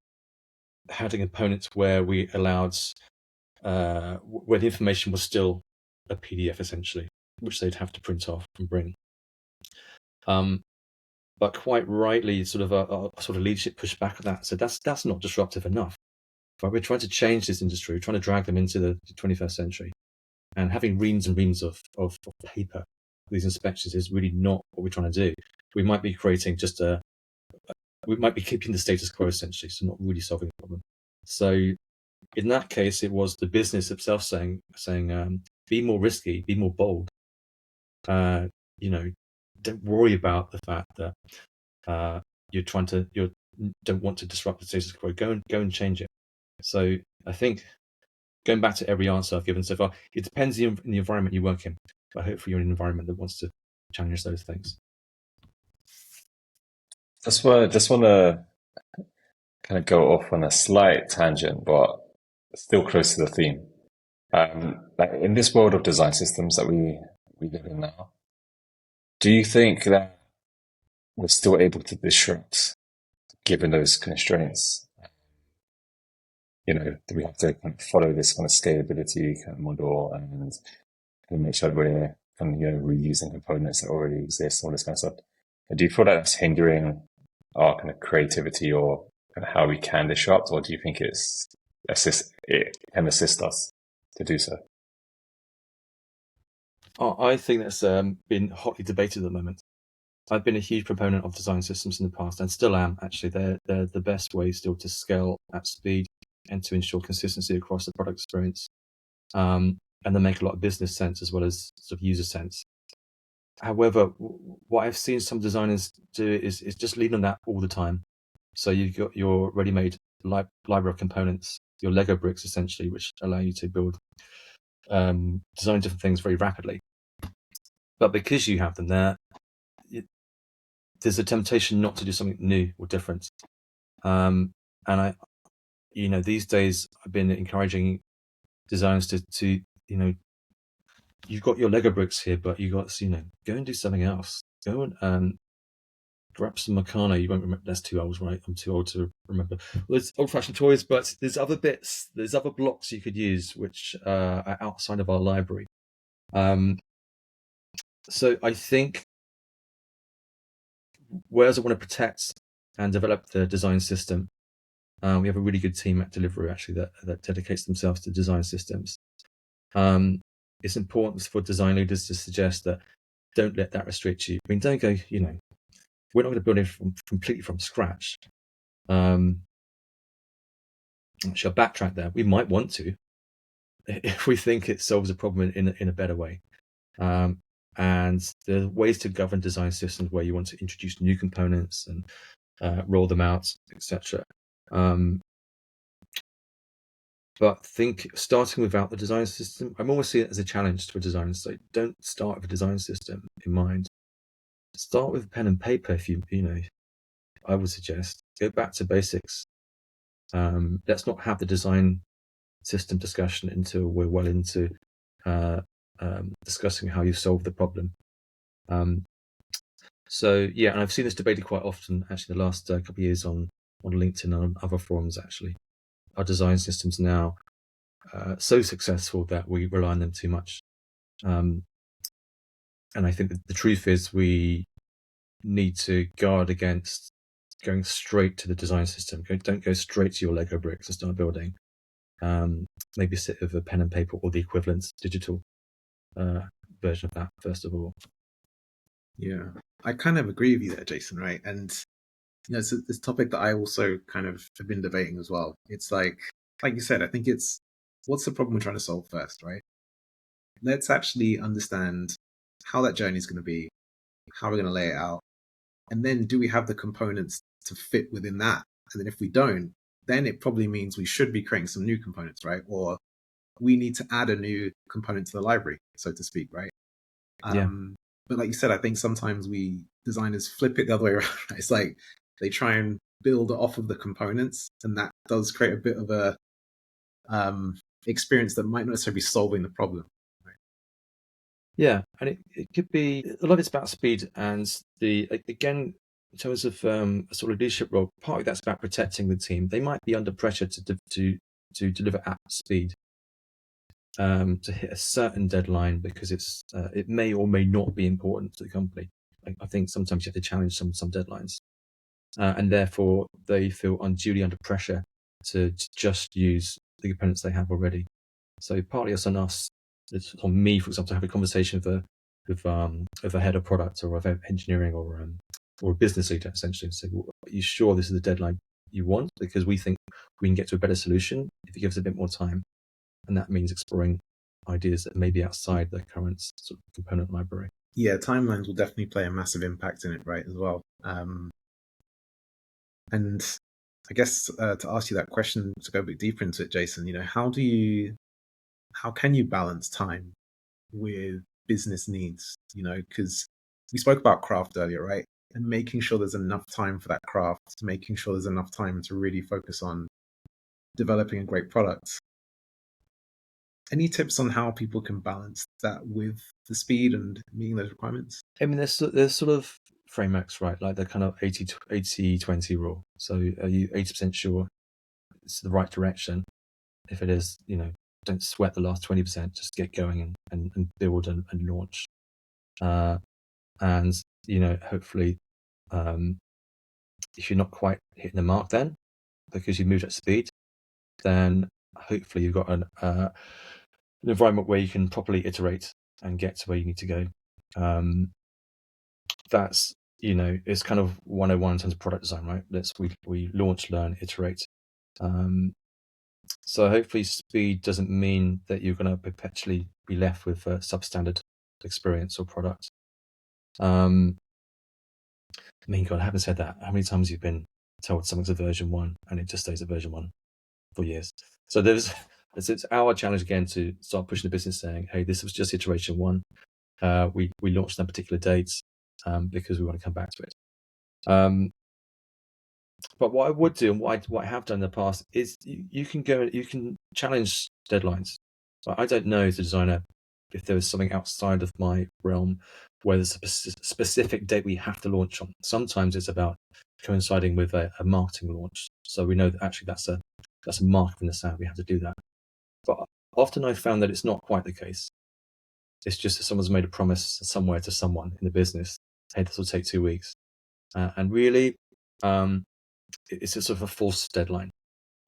a component where we allowed where the information was still a PDF essentially, which they'd have to print off and bring. But quite rightly, sort of a sort of leadership pushed back at that. So that's not disruptive enough. Right? We're trying to change this industry. We're trying to drag them into the 21st century, and having reams and reams of paper for these inspections is really not what we're trying to do. We might be creating we might be keeping the status quo essentially, so not really solving the problem. So in that case, it was the business itself saying, be more risky, be more bold. Don't worry about the fact that you don't want to disrupt the status quo. Go and change it. So I think going back to every answer I've given so far, it depends on the environment you work in. But hopefully you're in an environment that wants to challenge those things. Just want to kind of go off on a slight tangent, but still close to the theme. Like in this world of design systems that we live in now, do you think that we're still able to disrupt given those constraints? Do we have to kind of follow this kind of scalability kind of model and make sure we're kind of reusing components that already exist, all this kind of stuff? Do you feel that that's hindering our kind of creativity or kind of how we can disrupt, or do you think it can assist us to do so? I think that's been hotly debated at the moment. I've been a huge proponent of design systems in the past, and still am. Actually, they're the best way still to scale at speed and to ensure consistency across the product experience. And they make a lot of business sense as well as sort of user sense. However, what I've seen some designers do is just lean on that all the time. So you've got your ready-made library of components, your Lego bricks essentially, which allow you to build, design different things very rapidly. But because you have them there, there's a temptation not to do something new or different. And these days I've been encouraging designers to you've got your Lego bricks here, but you got go and do something else. Go and grab some Meccano. You won't remember. That's too old, right? I'm too old to remember. Well, there's old-fashioned toys, but there's other bits. There's other blocks you could use which are outside of our library. So I think, whereas I want to protect and develop the design system, we have a really good team at Deliveroo actually that dedicates themselves to design systems. It's important for design leaders to suggest that don't let that restrict you. I mean, don't go, we're not going to build it completely from scratch. Shall backtrack there. We might want to, if we think it solves a problem in a better way. And there are ways to govern design systems where you want to introduce new components and roll them out, etc. But starting without the design system, I'm almost seeing it as a challenge to a designer. So don't start with a design system in mind. Start with pen and paper. If I would suggest go back to basics. Let's not have the design system discussion until we're well into discussing how you solve the problem. So yeah, and I've seen this debated quite often actually the last couple of years on LinkedIn and on other forums actually. Our design systems now so successful that we rely on them too much. And I think that the truth is we need to guard against going straight to the design system. Don't go straight to your Lego bricks and start building. Maybe sit with a pen and paper or the equivalent digital version of that first of all. Yeah, I kind of agree with you there, Jason, right? And it's this topic that I also kind of have been debating as well. It's like you said, I think it's what's the problem we're trying to solve first, right? Let's actually understand how that journey is going to be, how we're going to lay it out, and then do we have the components to fit within that? And then if we don't, then it probably means we should be creating some new components, right? Or we need to add a new component to the library, so to speak, right? Yeah. But like you said, I think sometimes we designers flip it the other way around. It's like they try and build off of the components, and that does create a bit of a experience that might not necessarily be solving the problem. Right? Yeah, and it could be a lot of it's about speed, and again in terms of a sort of leadership role, partly that's about protecting the team. They might be under pressure to deliver at speed, to hit a certain deadline because it may or may not be important to the company. I think sometimes you have to challenge some deadlines, and therefore they feel unduly under pressure to just use the components they have already. So partly it's on us. It's on me, for example, to have a conversation with a head of product or of engineering or a business leader, essentially, and say, well, are you sure this is the deadline you want? Because we think we can get to a better solution if you give us a bit more time. And that means exploring ideas that may be outside the current sort of component library. Yeah, timelines will definitely play a massive impact in it, right, as well. And I guess to ask you that question, to go a bit deeper into it, Jason, how can you balance time with business needs? Because we spoke about craft earlier, right? And making sure there's enough time for that craft, making sure there's enough time to really focus on developing a great product. Any tips on how people can balance that with the speed and meeting those requirements? I mean, there's sort of frameworks, right? Like the kind of 80-20 rule. So are you 80% sure it's the right direction? If it is, don't sweat the last 20%, just get going and build and launch. And, hopefully, if you're not quite hitting the mark then, because you've moved at speed, then hopefully you've got an environment where you can properly iterate and get to where you need to go. That's, it's kind of 101 in terms of product design, right? We launch, learn, iterate. So hopefully speed doesn't mean that you're going to perpetually be left with a substandard experience or product. I mean, God, having said that, how many times you've been told something's a version 1 and it just stays a version 1 for years? So it's our challenge again to start pushing the business saying, hey, this was just iteration 1. We launched on particular dates because we want to come back to it. But what I would do and what I have done in the past is you can challenge deadlines. So I don't know as a designer if there is something outside of my realm where there's a specific date we have to launch on. Sometimes it's about coinciding with a marketing launch, so we know that actually that's a mark in the sand. We have to do that. But often I've found that it's not quite the case. It's just that someone's made a promise somewhere to someone in the business. Hey, this will take 2 weeks, and really, it's a sort of a false deadline.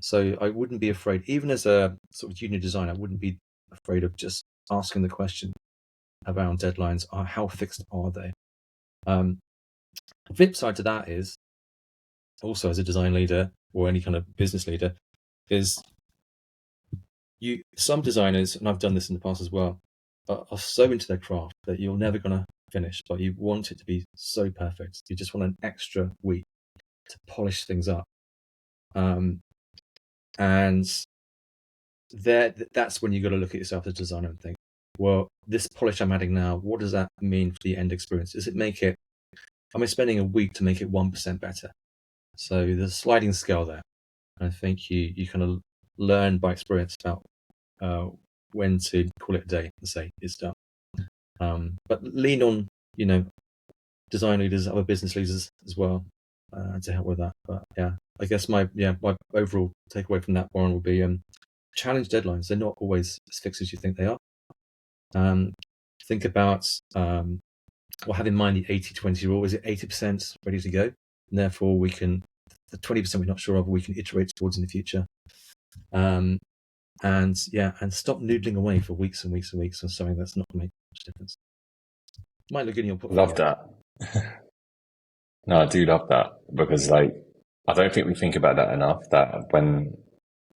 So I wouldn't be afraid, even as a sort of junior designer, I wouldn't be afraid of just asking the question around deadlines. How fixed are they? The flip side to that is also, as a design leader or any kind of business leader, is some designers, and I've done this in the past as well, are so into their craft that you're never going to finish, but you want it to be so perfect. You just want an extra week to polish things up. And that's when you got to look at yourself as a designer and think, well, this polish I'm adding now, what does that mean for the end experience? Am I spending a week to make it 1% better? So there's a sliding scale there. And I think you kind of learn by experience about when to call it a day and say it's done. But lean on, design leaders, other business leaders as well to help with that. But yeah, I guess my overall takeaway from that, Warren, will be challenge deadlines. They're not always as fixed as you think they are. Think about have in mind the 80-20 rule. Is it 80% ready to go? And therefore, the 20% we're not sure of, we can iterate towards in the future. And stop noodling away for weeks and weeks and weeks on something that's not going to make much difference. Might look good in your portfolio. Love that. No, I do love that, because I don't think we think about that enough, that when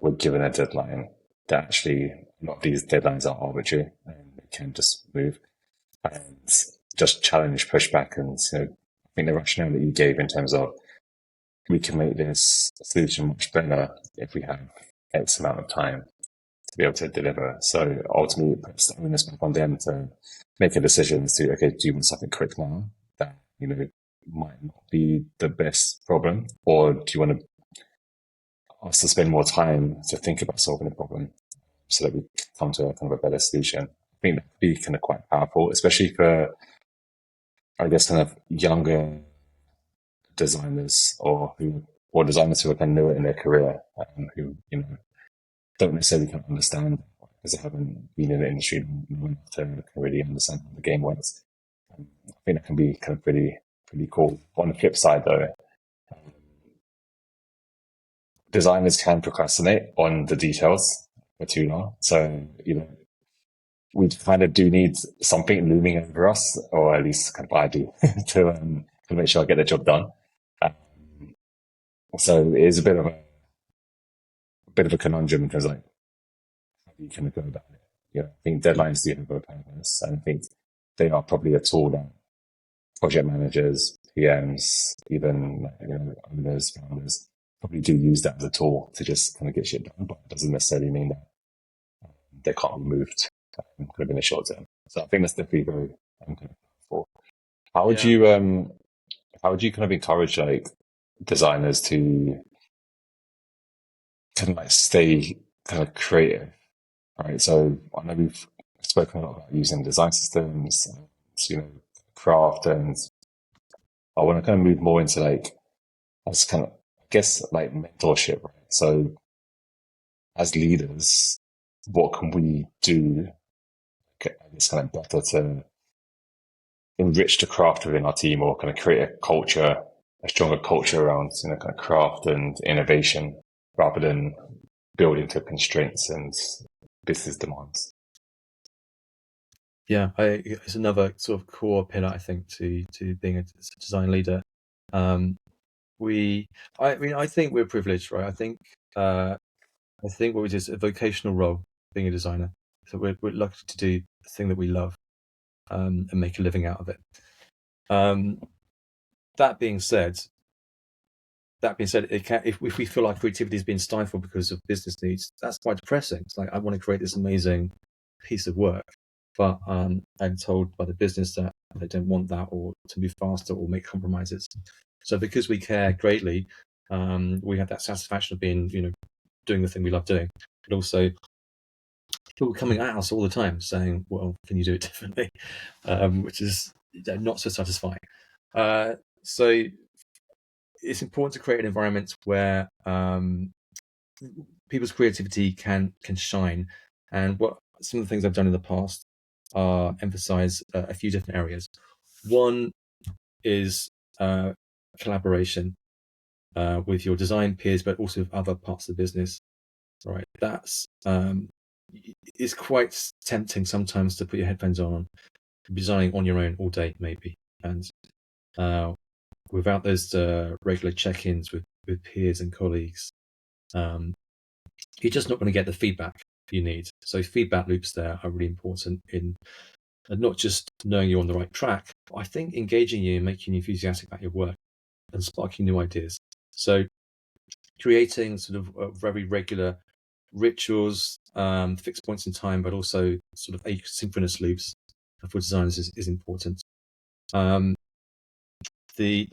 we're given a deadline, that actually a lot of these deadlines are arbitrary and they can just move, and just challenge, push back. And I think the rationale that you gave in terms of we can make this solution much better if we have X amount of time to be able to deliver. So ultimately, it puts the onus back on them to make a decision as to, okay, do you want something quick now that might not be the best problem, or do you want us to spend more time to think about solving the problem so that we come to a kind of a better solution? I think that could be kind of quite powerful, especially for, I guess, kind of younger designers or designers who are kind of newer in their career, who don't necessarily kind of understand because they haven't been in the industry long enough to really understand how the game works. I think that can be kind of pretty cool. On the flip side, though, designers can procrastinate on the details for too long. So we kind of do need something looming over us, or at least kind of I do, to make sure I get the job done. So it is a bit of a conundrum, because how do you kind of go about it? I think deadlines do have a purpose, and I think they are probably a tool that project managers, PMs, even owners, founders probably do use that as a tool to just kind of get shit done, but it doesn't necessarily mean that they can't be moved kind of in the short term. So I think that's definitely very kind of powerful. How would you kind of encourage designers to kind of stay kind of creative? Right. So I know we've spoken a lot about using design systems, craft, and I want to kind of move more into as kind of, I guess, mentorship, right? So as leaders, what can we do, I guess, kind of better to enrich the craft within our team, or kind of create a stronger culture around, kind of craft and innovation, rather than building to constraints and business demands? Yeah, it's another sort of core pillar, I think, to being a design leader. I think we're privileged, right? I think what we do is a vocational role, being a designer. So we're lucky to do the thing that we love, and make a living out of it. That being said, if we feel like creativity is being stifled because of business needs, that's quite depressing. It's like, I want to create this amazing piece of work, but I'm told by the business that they don't want that, or to move faster, or make compromises. So because we care greatly, we have that satisfaction of being, doing the thing we love doing. But also, people coming at us all the time saying, well, can you do it differently? Which is not so satisfying. So it's important to create an environment where people's creativity can shine. And what some of the things I've done in the past are emphasize a few different areas. One is collaboration with your design peers, but also with other parts of the business. Right, that's it's quite tempting sometimes to put your headphones on, designing on your own all day maybe, and without those regular check-ins with peers and colleagues, you're just not going to get the feedback you need. So feedback loops there are really important in not just knowing you're on the right track, but I think engaging you and making you enthusiastic about your work and sparking new ideas. So creating sort of very regular rituals, fixed points in time, but also sort of asynchronous loops for designers is important.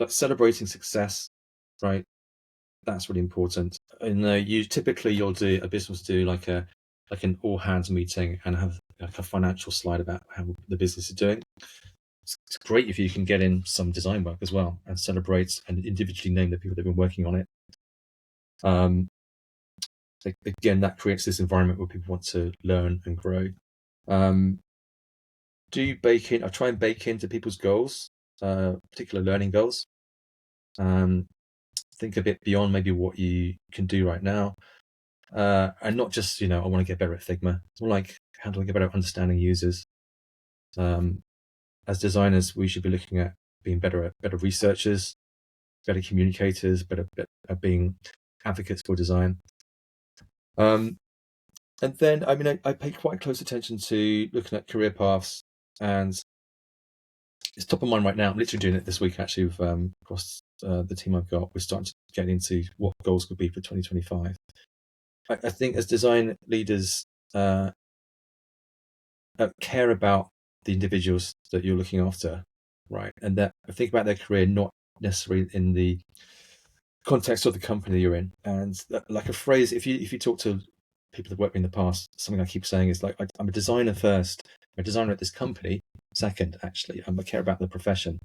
Celebrating success, right? That's really important. And you'll do a business do like an all hands meeting and have like a financial slide about how the business is doing. It's great if you can get in some design work as well and celebrate and individually name the people that have been working on it. Again, that creates this environment where people want to learn and grow. Do you bake in? I try and bake into people's goals, particular learning goals. Think a bit beyond maybe what you can do right now, and not just I want to get better at Figma. It's more like, how do I get better at understanding users? As designers, we should be looking at being better researchers, better communicators, better at being advocates for design. And then, I pay quite close attention to looking at career paths, and it's top of mind right now. I'm literally doing it this week, actually, with across the team I've got. We're starting to get into what goals could be for 2025. I think as design leaders, care about the individuals that you're looking after, right? And that think about their career, not necessarily in the context of the company you're in. And like a phrase, if you talk to people that worked with me in the past, something I keep saying is like, I'm a designer first, I'm a designer at this company second, actually. I care about the profession,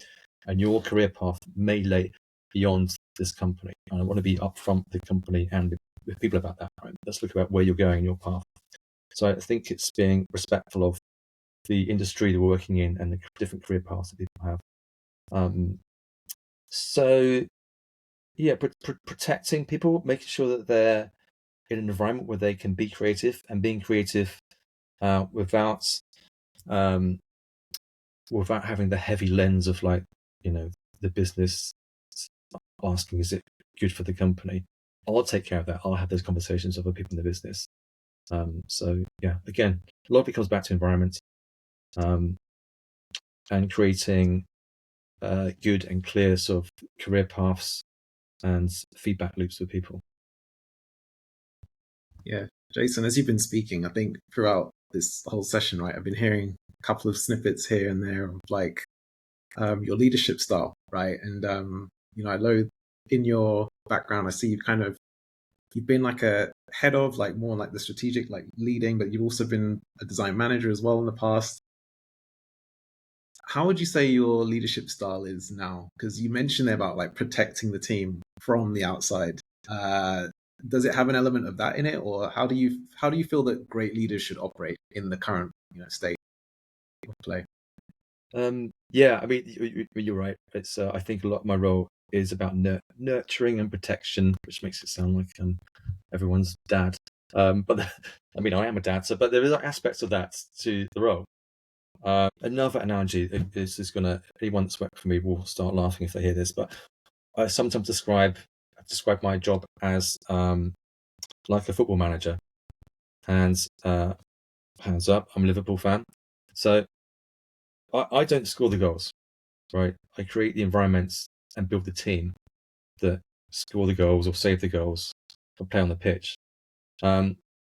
and your career path may lay beyond this company. And I want to be upfront with the company and with people about that. Right? Let's look about where you're going in your path. So I think it's being respectful of the industry that we're working in and the different career paths that people have. So yeah, protecting people, making sure that they're in an environment where they can be creative, and being creative without having the heavy lens of the business asking, is it good for the company? I'll take care of that. I'll have those conversations with other people in the business. So yeah, again, a lot of it comes back to environment, and creating good and clear sort of career paths and feedback loops with people. Yeah, Jason, as you've been speaking, I think throughout this whole session, right, I've been hearing a couple of snippets here and there of your leadership style, right? And I know in your background, I see you've been like a head of more like the strategic, leading, but you've also been a design manager as well in the past. How would you say your leadership style is now? Because you mentioned there about protecting the team from the outside. Does it have an element of that in it, or how do you feel that great leaders should operate in the current state of play? Yeah, you're right. It's I think a lot of my role is about nurturing and protection, which makes it sound like everyone's dad. But I am a dad, but there is aspects of that to the role. Another analogy is anyone that's worked for me will start laughing if they hear this, but I sometimes describe my job as like a football manager. Hands up, I'm a Liverpool fan. So I don't score the goals, right? I create the environments and build the team that score the goals or save the goals or play on the pitch. But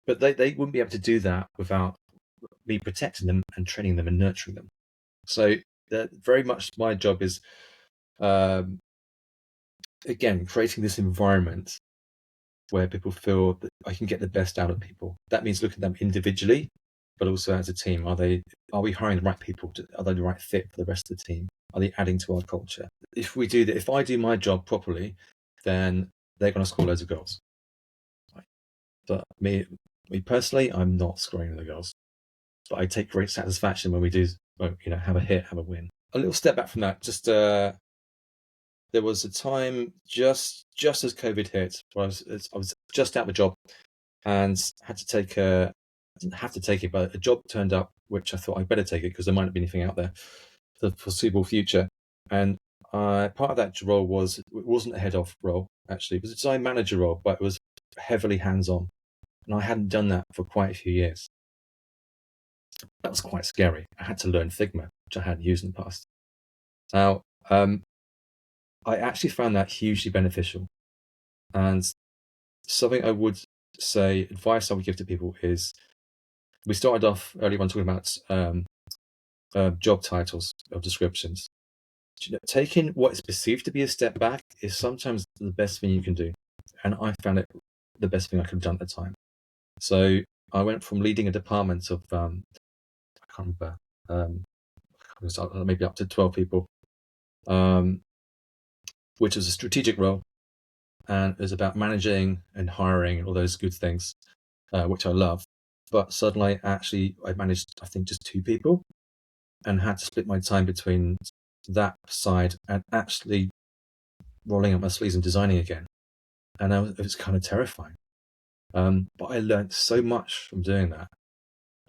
they wouldn't be able to do that without me protecting them and training them and nurturing them. So very much my job is, again, creating this environment where people feel that I can get the best out of people. That means looking at them individually, but also as a team. Are we hiring the right people? Are they the right fit for the rest of the team? Are they adding to our culture? If we do that, if I do my job properly, then they're going to score loads of goals. Right? But me personally, I'm not scoring the goals. But I take great satisfaction when we do, have a hit, have a win. A little step back from that, just there was a time just as COVID hit, where I was just out of a job and had to take I didn't have to take it, but a job turned up, which I thought I'd better take it because there might not be anything out there for the foreseeable future. And part of that role it wasn't a head off role, actually. It was a design manager role, but it was heavily hands-on. And I hadn't done that for quite a few years. That was quite scary. I had to learn Figma, which I hadn't used in the past. Now, I actually found that hugely beneficial. And something I would say, advice I would give to people is, we started off earlier on talking about job titles or descriptions. Taking what is perceived to be a step back is sometimes the best thing you can do. And I found it the best thing I could have done at the time. So I went from leading a department of, I can't remember, maybe up to 12 people, which was a strategic role. And it was about managing and hiring and all those good things, which I love. But suddenly, actually, I managed, I think, just 2 people and had to split my time between that side and actually rolling up my sleeves and designing again. And it was kind of terrifying. But I learned so much from doing that.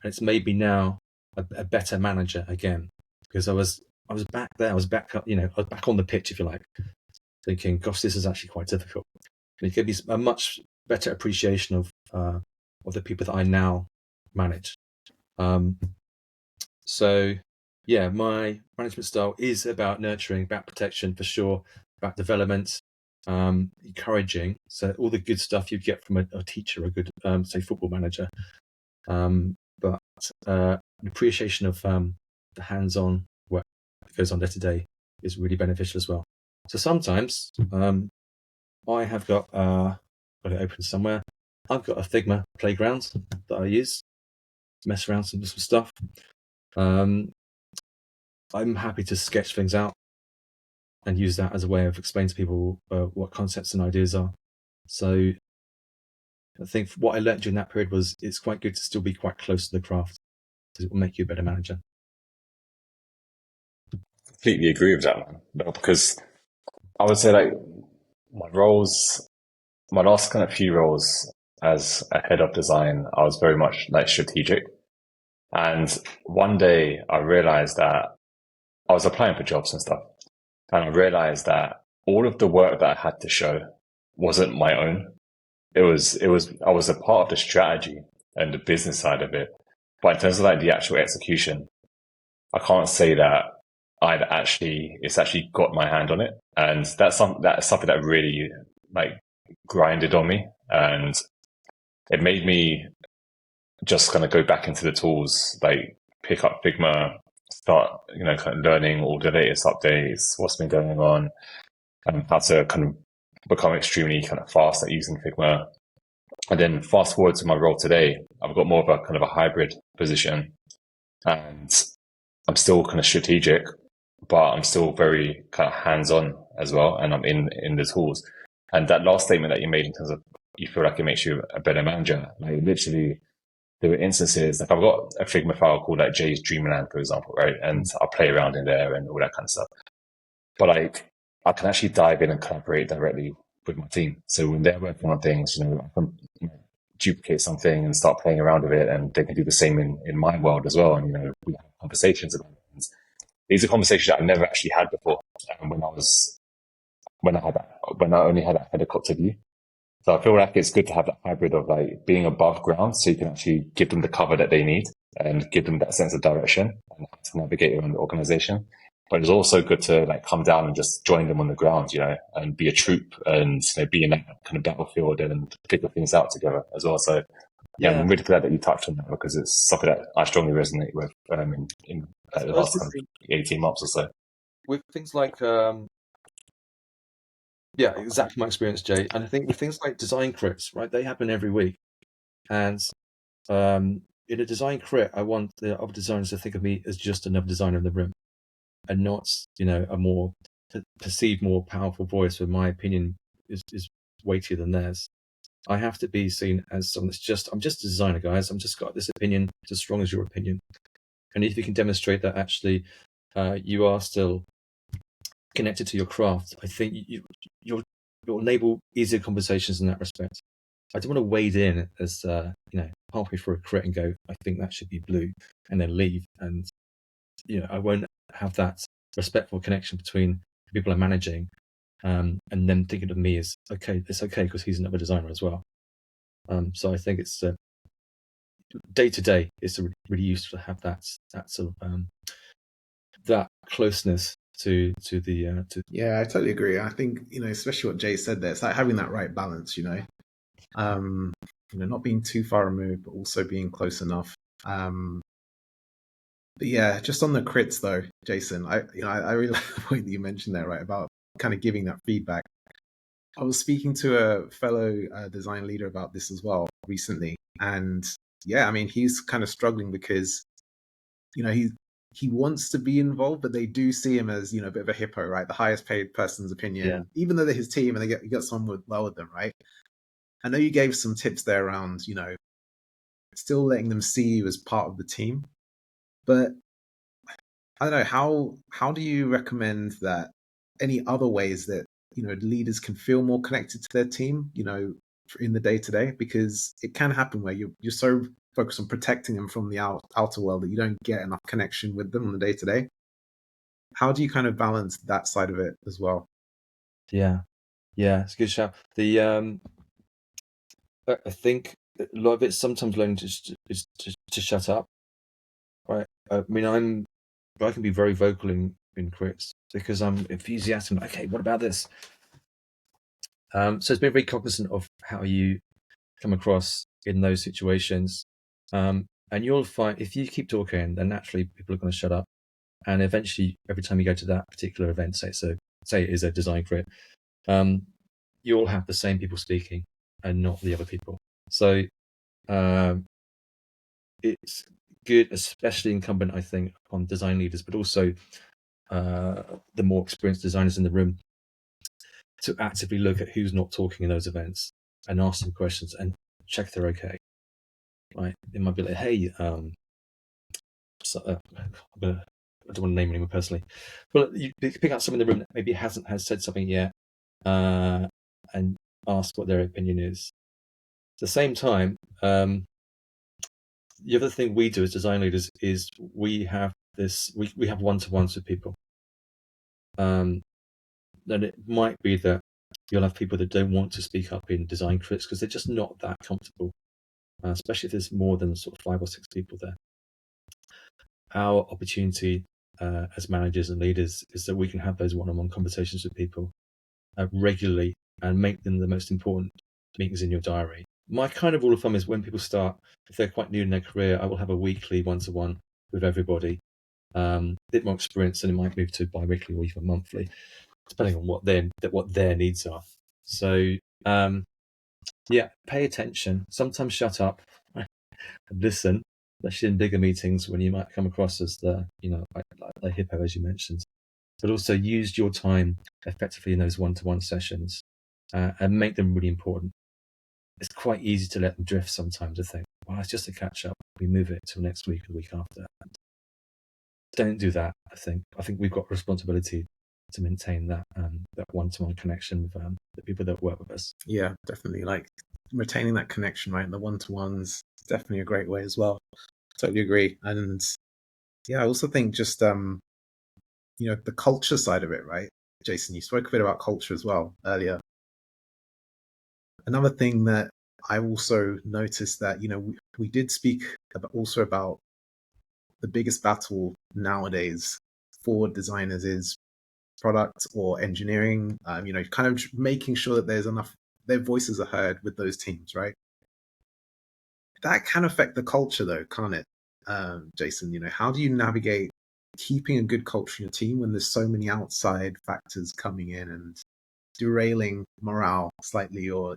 And it's made me now a better manager again, because I was back there. I was back up, I was back on the pitch, if you like, thinking, gosh, this is actually quite difficult. And it gave me a much better appreciation of the people that I now manage. So yeah, my management style is about nurturing, about protection for sure, about development, encouraging. So all the good stuff you'd get from a teacher, a good, say, football manager. But an appreciation of the hands-on work that goes on day to day is really beneficial as well. So sometimes I have got it open somewhere. I've got a Figma playground that I use to mess around with some stuff. I'm happy to sketch things out and use that as a way of explaining to people what concepts and ideas are. So I think what I learned during that period was it's quite good to still be quite close to the craft, because it will make you a better manager. Completely agree with that, man. No, because I would say, like, my last kind of few roles as a head of design, I was very much like strategic. And one day I realized that I was applying for jobs and stuff. And I realized that all of the work that I had to show wasn't my own. I was a part of the strategy and the business side of it. But in terms of like the actual execution, I can't say that it's actually got my hand on it. And that's something that really like grinded on me. And it made me just kind of go back into the tools, like pick up Figma, start, kind of learning all the latest updates, what's been going on, and how to kind of become extremely kind of fast at using Figma. And then fast forward to my role today, I've got more of a kind of a hybrid position, and I'm still kind of strategic, but I'm still very kind of hands-on as well. And I'm in the tools. And that last statement that you made in terms of you feel like it makes you a better manager, like literally there were instances, like I've got a Figma file called like Jay's Dreamland, for example, right? And I'll play around in there and all that kind of stuff. But like, I can actually dive in and collaborate directly with my team. So when they're working on things, I can duplicate something and start playing around with it, and they can do the same in my world as well. And, we have conversations about it. These are conversations that I've never actually had before when I only had that helicopter view. So I feel like it's good to have that hybrid of like being above ground, so you can actually give them the cover that they need and give them that sense of direction and how to navigate around the organization. But it's also good to like come down and just join them on the ground, and be a troop and be in that kind of battlefield and figure things out together as well. So yeah, I'm really glad that you touched on that, because it's something that I strongly resonate with in the last 18 months or so. With things like Yeah, exactly my experience, Jay. And I think with things like design crits, right, they happen every week. And in a design crit, I want the other designers to think of me as just another designer in the room, and not, a more perceived, more powerful voice where my opinion is weightier than theirs. I have to be seen as someone I'm just a designer, guys. I'm just got this opinion, it's as strong as your opinion. And if you can demonstrate that actually you are still connected to your craft, I think you'll enable easier conversations in that respect. I don't want to wade in as halfway through a crit and go, I think that should be blue, and then leave. And I won't have that respectful connection between the people I'm managing, and them thinking of me as okay. It's okay because he's another designer as well. So I think it's day to day. It's really useful to have that sort of that closeness to the to. Yeah, I totally agree. I think, especially what Jay said there, it's like having that right balance, um, not being too far removed, but also being close enough. But yeah, just on the crits though, Jason, I really like the point that you mentioned there, right, about kind of giving that feedback. I was speaking to a fellow design leader about this as well recently, and yeah, I mean, he's kind of struggling because he wants to be involved, but they do see him as a bit of a hippo, right? The highest paid person's Yeah. opinion, even though they're his team and you got someone well with them, right? I know you gave some tips there around still letting them see you as part of the team, but I don't know how do you recommend that any other ways that leaders can feel more connected to their team, in the day to day, because it can happen where you're so focused on protecting them from the outer world that you don't get enough connection with them on the day to day. How do you kind of balance that side of it as well? Yeah, it's a good shout. I think a lot of it's sometimes learning to shut up. Right. I mean, I can be very vocal in crits because I'm enthusiastic. Okay, what about this? So it's been very cognizant of how you come across in those situations. And you'll find if you keep talking, then naturally people are going to shut up. And eventually, every time you go to that particular event, say it is a design crit, you'll have the same people speaking and not the other people. So it's good, especially incumbent, I think, on design leaders, but also the more experienced designers in the room to actively look at who's not talking in those events and ask them questions and check they're okay. Right? It might be like, hey, I don't want to name anyone personally, but you pick out someone in the room that maybe has said something yet, and ask what their opinion is. At the same time, the other thing we do as design leaders is we have one-to-ones with people. Then it might be that you'll have people that don't want to speak up in design crits because they're just not that comfortable, especially if there's more than sort of 5 or 6 people there. Our opportunity as managers and leaders is that we can have those one-on-one conversations with people regularly and make them the most important meetings in your diary. My kind of rule of thumb is when people start, if they're quite new in their career, I will have a weekly one-to-one with everybody. A bit more experience, and it might move to bi-weekly or even monthly, depending on what their needs are. So pay attention. Sometimes shut up and listen, especially in bigger meetings when you might come across as like the hippo, as you mentioned. But also use your time effectively in those one-to-one sessions and make them really important. It's quite easy to let them drift sometimes. I think, well, it's just a catch up. We move it till next week or the week after. Don't do that. I think we've got a responsibility to maintain that one-to-one connection with the people that work with us. Yeah, definitely. Like retaining that connection, right? And the one-to-ones, definitely a great way as well. Totally agree. And yeah, I also think just the culture side of it, right? Jason, you spoke a bit about culture as well earlier. Another thing that I also noticed that we did speak also about the biggest battle nowadays for designers is product or engineering. Kind of making sure that there's enough their voices are heard with those teams, right? That can affect the culture, though, can't it, Jason? How do you navigate keeping a good culture in your team when there's so many outside factors coming in and derailing morale slightly, or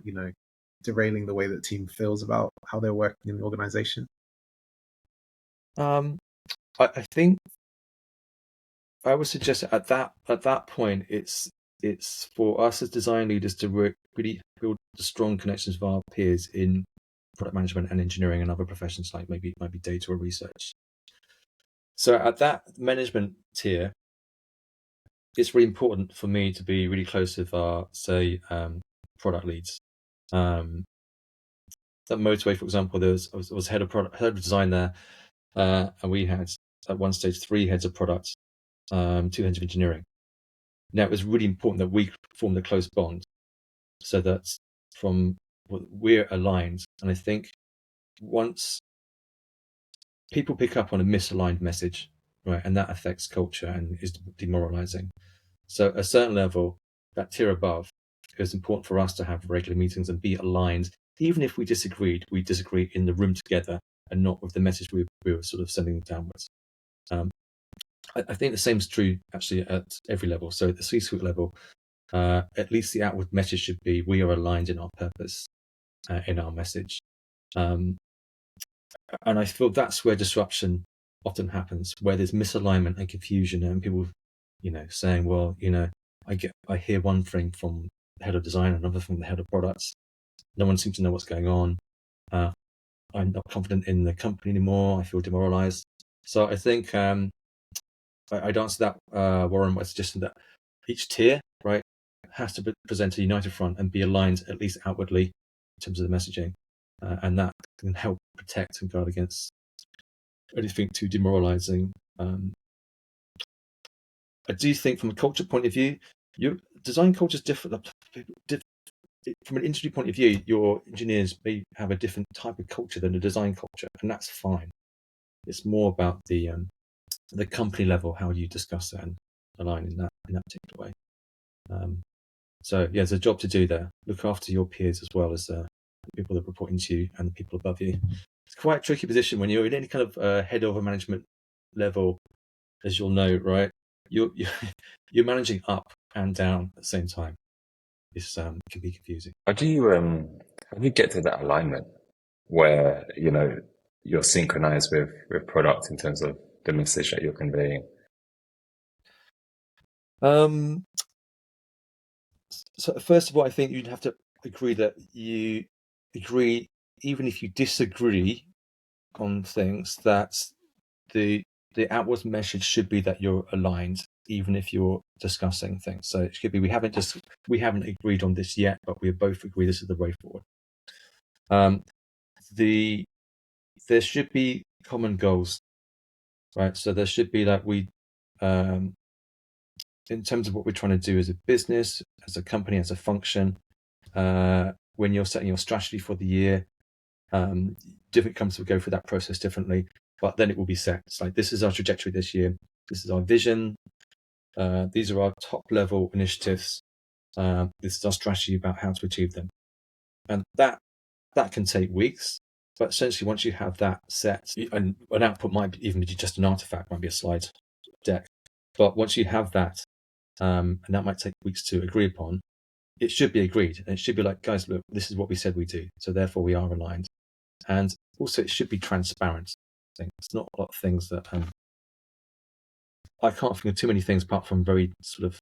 derailing the way that team feels about how they're working in the organization? I think I would suggest at that point, it's for us as design leaders to really build strong connections with our peers in product management and engineering and other professions like maybe data or research. So at that management tier, it's really important for me to be really close with our product leads. That Motorway, for example, I was head of design there, and we had at one stage 3 heads of product, 2 heads of engineering. Now it was really important that we formed a close bond, so that we're aligned. And I think once people pick up on a misaligned message, right, and that affects culture and is demoralizing. So at a certain level, that tier above, it's important for us to have regular meetings and be aligned. Even if we disagreed, we disagree in the room together and not with the message we were sort of sending downwards. I think the same is true actually at every level. So at the C-suite level, at least the outward message should be we are aligned in our purpose, in our message. And I feel that's where disruption often happens, where there's misalignment and confusion, and people, saying, well, I hear one thing from the head of design, another from the head of products. No one seems to know what's going on. I'm not confident in the company anymore. I feel demoralized. So I think I'd answer that, Warren, by suggesting that each tier, right, has to present a united front and be aligned at least outwardly in terms of the messaging, and that can help protect and guard against anything too demoralizing. I do think from a culture point of view, your design culture is different. From an industry point of view, your engineers may have a different type of culture than a design culture, and that's fine. It's more about the company level, how you discuss it and align in that particular way. So yeah, there's a job to do there. Look after your peers as well as the people that report into you and the people above you. It's quite a tricky position when you're in any kind of head of a management level, as you'll know, right? You're managing up and down at the same time. This can be confusing. How do you get to that alignment where you're synchronized with product in terms of the message that you're conveying? So first of all, I think you'd have to agree that you agree, even if you disagree on things, that the outward message should be that you're aligned, even if you're discussing things. So it should be we haven't agreed on this yet, but we both agree this is the way forward. There should be common goals, right? So there should be like in terms of what we're trying to do as a business, as a company, as a function, when you're setting your strategy for the year, different companies will go through that process differently, but then it will be set. It's like, this is our trajectory this year. This is our vision. These are our top level initiatives. This is our strategy about how to achieve them. And that can take weeks, but essentially once you have that set, and an output might even be just an artifact, might be a slide deck. But once you have that, and that might take weeks to agree upon, it should be agreed. And it should be like, guys, look, this is what we said we do. So therefore we are aligned. And also it should be transparent. It's not a lot of things that I can't think of too many things apart from very sort of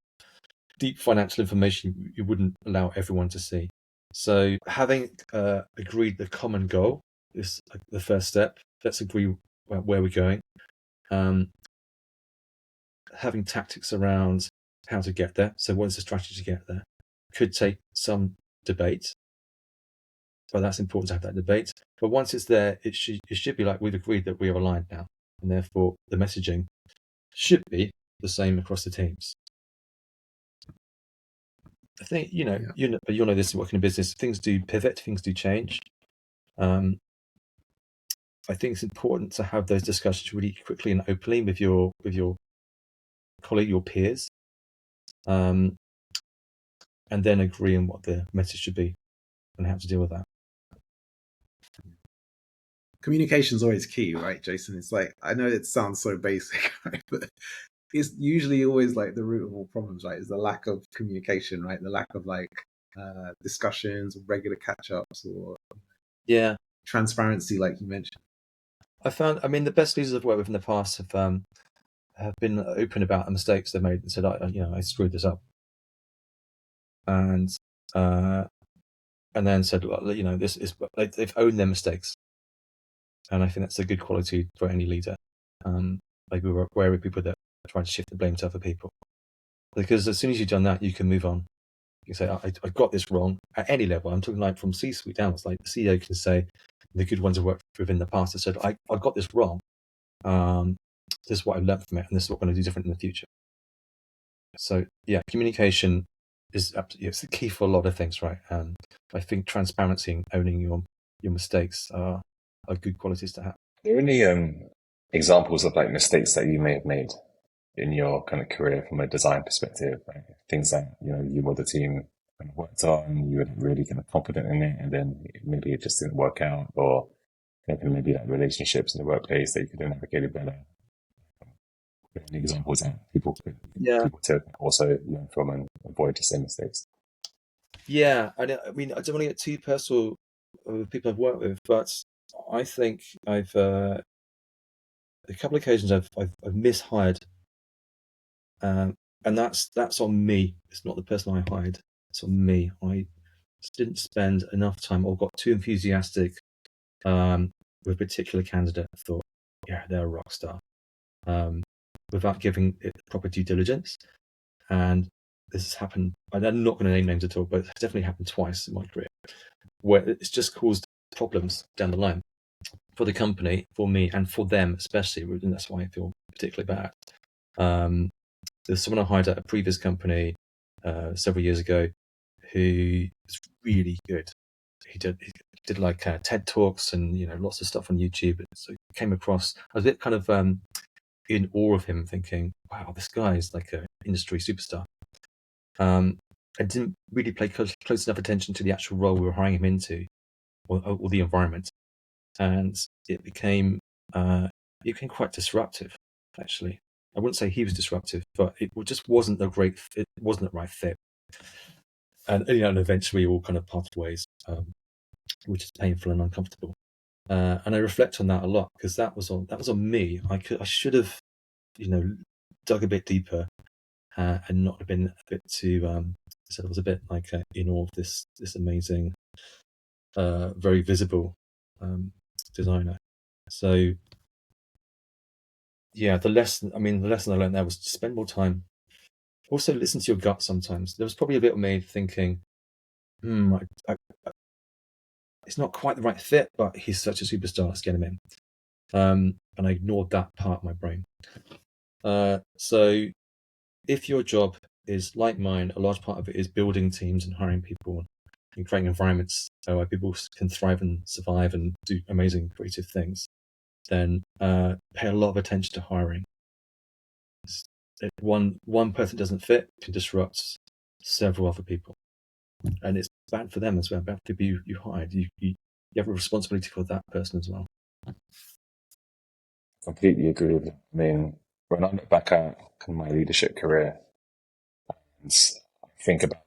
deep financial information you wouldn't allow everyone to see. So having agreed the common goal is the first step. Let's agree where we're going. Having tactics around how to get there. So what is the strategy to get there? Could take some debate, but that's important to have that debate. But once it's there, it should be like we've agreed that we are aligned now, and therefore the messaging should be the same across the teams. I think you'll know this working in business. Things do pivot, things do change. I think it's important to have those discussions really quickly and openly with your colleague, your peers, and then agree on what the message should be and how to deal with that. Communication is always key, right, Jason? It's like, I know it sounds so basic, right? But it's usually always like the root of all problems, right? Is the lack of communication, right? The lack of like discussions, or regular catch-ups, or Yeah, transparency, like you mentioned. I mean, the best leaders I've worked with in the past have been open about the mistakes they've made and said, I screwed this up, and uh, and then said, well, this is they've owned their mistakes, and I think that's a good quality for any leader. Like we were aware of people that try to shift the blame to other people, because as soon as you've done that, you can move on. You say, I got this wrong at any level. I'm talking like from C-suite downwards. Like the CEO can say, the good ones I've worked with in the past have said, I got this wrong. This is what I've learned from it, and this is what I'm going to do different in the future. So yeah, communication is absolutely, it's the key for a lot of things, right? And I think transparency and owning your mistakes are good qualities to have. Are there any examples of like mistakes that you may have made in your kind of career from a design perspective? Like things that you or the team kind of worked on, you were really kind of confident in it, and then maybe it just didn't work out, or maybe like relationships in the workplace that you could have navigated better. Any examples that people to also learn from and avoid the same mistakes? Yeah, I mean, I don't want to get too personal with people I've worked with, but I think I've a couple of occasions I've mishired, and that's on me. It's not the person I hired. It's on me. I just didn't spend enough time or got too enthusiastic with a particular candidate. I thought, yeah, they're a rock star, without giving it proper due diligence. And this has happened. I'm not going to name names at all, but it's definitely happened twice in my career, where it's just caused problems down the line for the company, for me, and for them especially. And that's why I feel particularly bad. There's someone I hired at a previous company several years ago who was really good. He did like TED Talks and lots of stuff on YouTube. So came across, I was a bit kind of in awe of him, thinking, wow, this guy is like an industry superstar. I didn't really pay close enough attention to the actual role we were hiring him into, or the environment, and it became quite disruptive. Actually, I wouldn't say he was disruptive, but it just wasn't it wasn't the right fit, and eventually we all kind of parted ways, which is painful and uncomfortable. And I reflect on that a lot, because that was on me. I should have dug a bit deeper, and not have been a bit too. So I was a bit like in awe of this amazing, very visible designer. So yeah, the lesson I learned there was to spend more time. Also, listen to your gut sometimes. There was probably a bit of me thinking, it's not quite the right fit, but he's such a superstar, let's get him in. And I ignored that part of my brain. So if your job is like mine, a large part of it is building teams and hiring people and creating environments where people can thrive and survive and do amazing creative things, then pay a lot of attention to hiring. If one person doesn't fit, can disrupt several other people, and it's bad for them as well. Bad for people you hired. You have a responsibility for that person as well. Completely agree with you. I mean, when I look back at my leadership career and think about,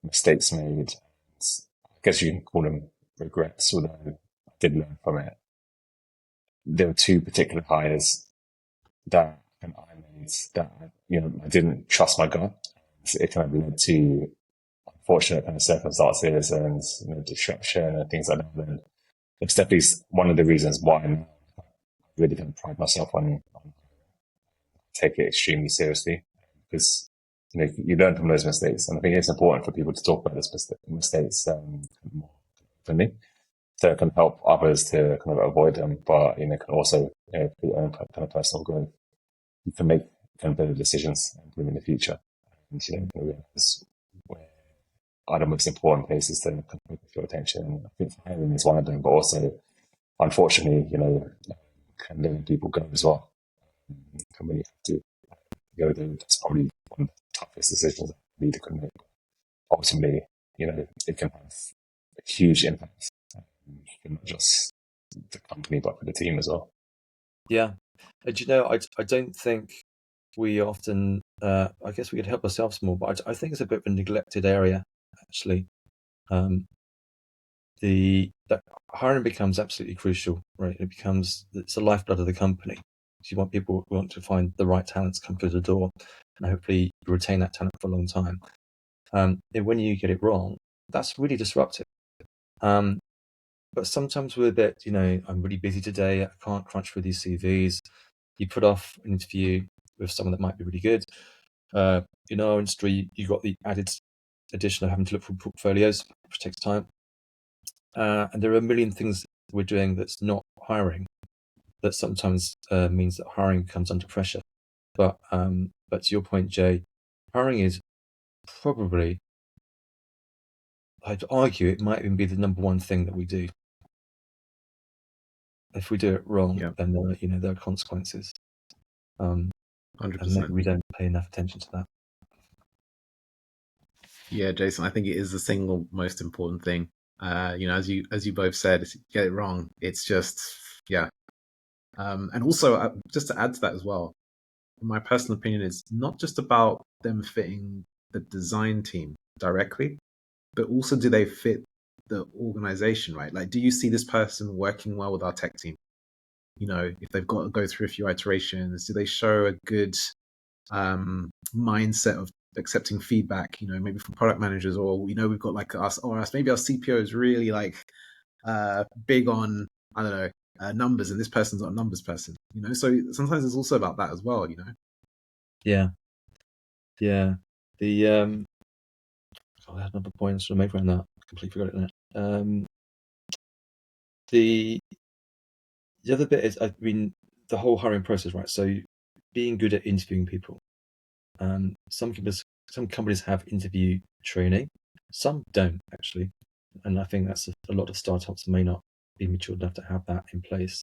mistakes made, I guess you can call them regrets, although I did learn from it. There were two particular hires that I made that, I didn't trust my gut. It kind of led to unfortunate kind of circumstances and disruption and things like that. And it's definitely one of the reasons why I really kind of pride myself on take it extremely seriously, because you learn from those mistakes, and I think it's important for people to talk about those mistakes more openly, so it can help others to kind of avoid them. But can also for your own kind of personal growth, you can make kind of better decisions in the future, and realize where are the most important places to focus your attention. And I think hiring is one of them, but also unfortunately, can letting people go as well. And when you have to go there, that's probably one of the toughest decisions a leader can make. Ultimately, it can have a huge impact for not just the company, but for the team as well. Yeah, and I don't think we often, I guess we could help ourselves more, but I think it's a bit of a neglected area, actually. That hiring becomes absolutely crucial, right? It's the lifeblood of the company. So you want people who want to find the right talents come through the door, and hopefully you retain that talent for a long time. And when you get it wrong, that's really disruptive. But sometimes we're a bit, I'm really busy today. I can't crunch through these CVs. You put off an interview with someone that might be really good. In our industry, you got the added addition of having to look for portfolios, which takes time. And there are a million things we're doing that's not hiring, that sometimes means that hiring comes under pressure. But to your point, Jay, hiring is probably, I'd argue, it might even be the number one thing that we do. If we do it wrong, Yeah. then there are consequences. 100%. And maybe we don't pay enough attention to that. Yeah, Jason, I think it is the single most important thing. As you both said, if you get it wrong, it's just, yeah. And also, just to add to that as well, my personal opinion is not just about them fitting the design team directly, but also do they fit the organization, right? Like, do you see this person working well with our tech team? If they've got to go through a few iterations, do they show a good mindset of accepting feedback, maybe from product managers, or we've got like maybe our CPO is really like big on, I don't know, numbers, and this person's not a numbers person, so sometimes it's also about that as well. Yeah. The I had another point to make around that. I completely forgot it now. The other bit is, the whole hiring process, right? So being good at interviewing people. Some companies have interview training, some don't actually, and I think that's a lot of startups may not be mature enough to have that in place.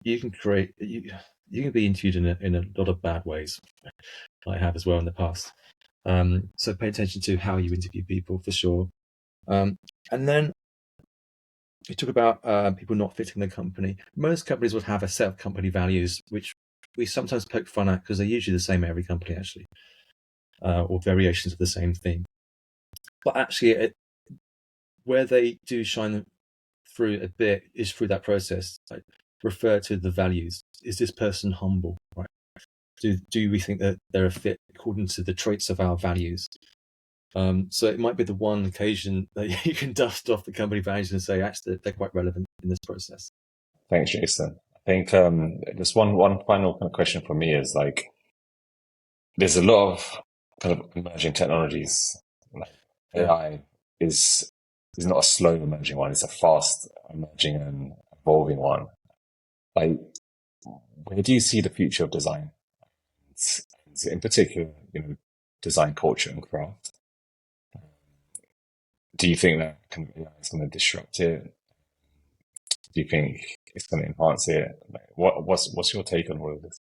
You can be interviewed in a lot of bad ways, I have as well in the past. So pay attention to how you interview people for sure. And then you talk about people not fitting the company. Most companies would have a set of company values, which we sometimes poke fun at because they're usually the same at every company, actually, or variations of the same theme. But actually, where they do shine through a bit is through that process. Like, refer to the values. Is this person humble? Right? Do we think that they're a fit according to the traits of our values? So it might be the one occasion that you can dust off the company values and say, actually, they're quite relevant in this process. Thanks, Jason. I think just one final kind of question for me is like, there's a lot of kind of emerging technologies. Like AI is not a slow emerging one; it's a fast emerging and evolving one. Like, where do you see the future of design? In particular, design culture and craft. Do you think that AI is going to disrupt it? Do you think it's going to enhance it? Like, what's your take on all of this?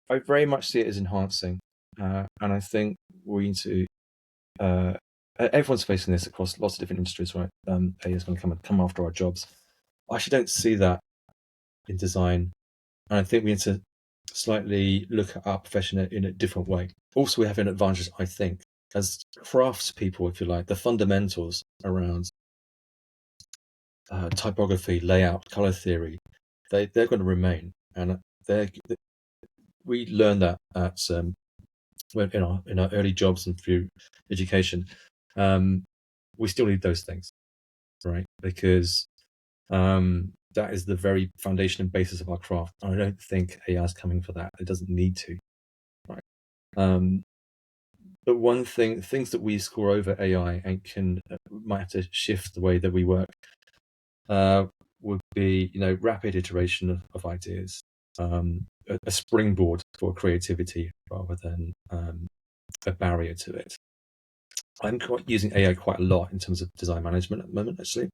I very much see it as enhancing, and I think we need to. Everyone's facing this across lots of different industries, right? AI is going to come after our jobs. I actually don't see that in design, and I think we need to slightly look at our profession in a different way. Also, we have an advantage, I think, as craftspeople, if you like, the fundamentals around typography, layout, color theory, they're going to remain, and we learn that at in our early jobs and through education. We still need those things, right? Because that is the very foundation and basis of our craft. I don't think AI is coming for that. It doesn't need to, right? But things that we score over AI and might have to shift the way that we work would be, rapid iteration of ideas, a springboard for creativity rather than a barrier to it. I'm using AI quite a lot in terms of design management at the moment, actually.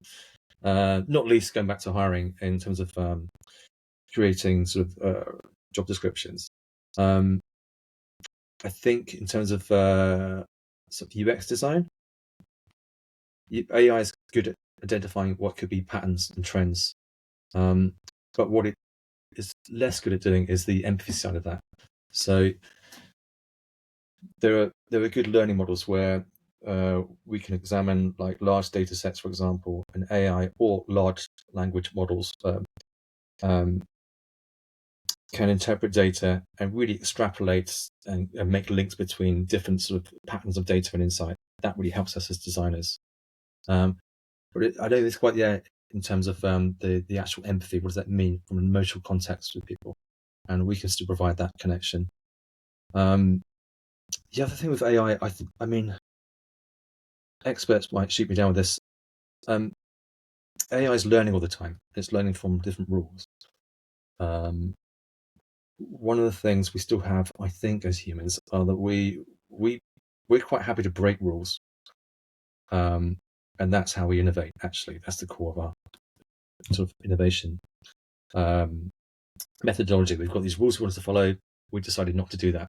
Not least going back to hiring in terms of creating sort of job descriptions. I think in terms of sort of UX design, AI is good at identifying what could be patterns and trends, but what it is less good at doing is the empathy side of that. So there are good learning models where we can examine like large data sets, for example, and AI or large language models can interpret data and really extrapolate and make links between different sort of patterns of data and insight. That really helps us as designers. But I don't think it's quite yet in terms of the actual empathy. What does that mean from an emotional context with people? And we can still provide that connection. The other thing with AI, I mean, experts might shoot me down with this. AI is learning all the time. It's learning from different rules. One of the things we still have, I think, as humans, are that we're quite happy to break rules, and that's how we innovate. Actually, that's the core of our sort of innovation methodology. We've got these rules we want to follow. We decided not to do that,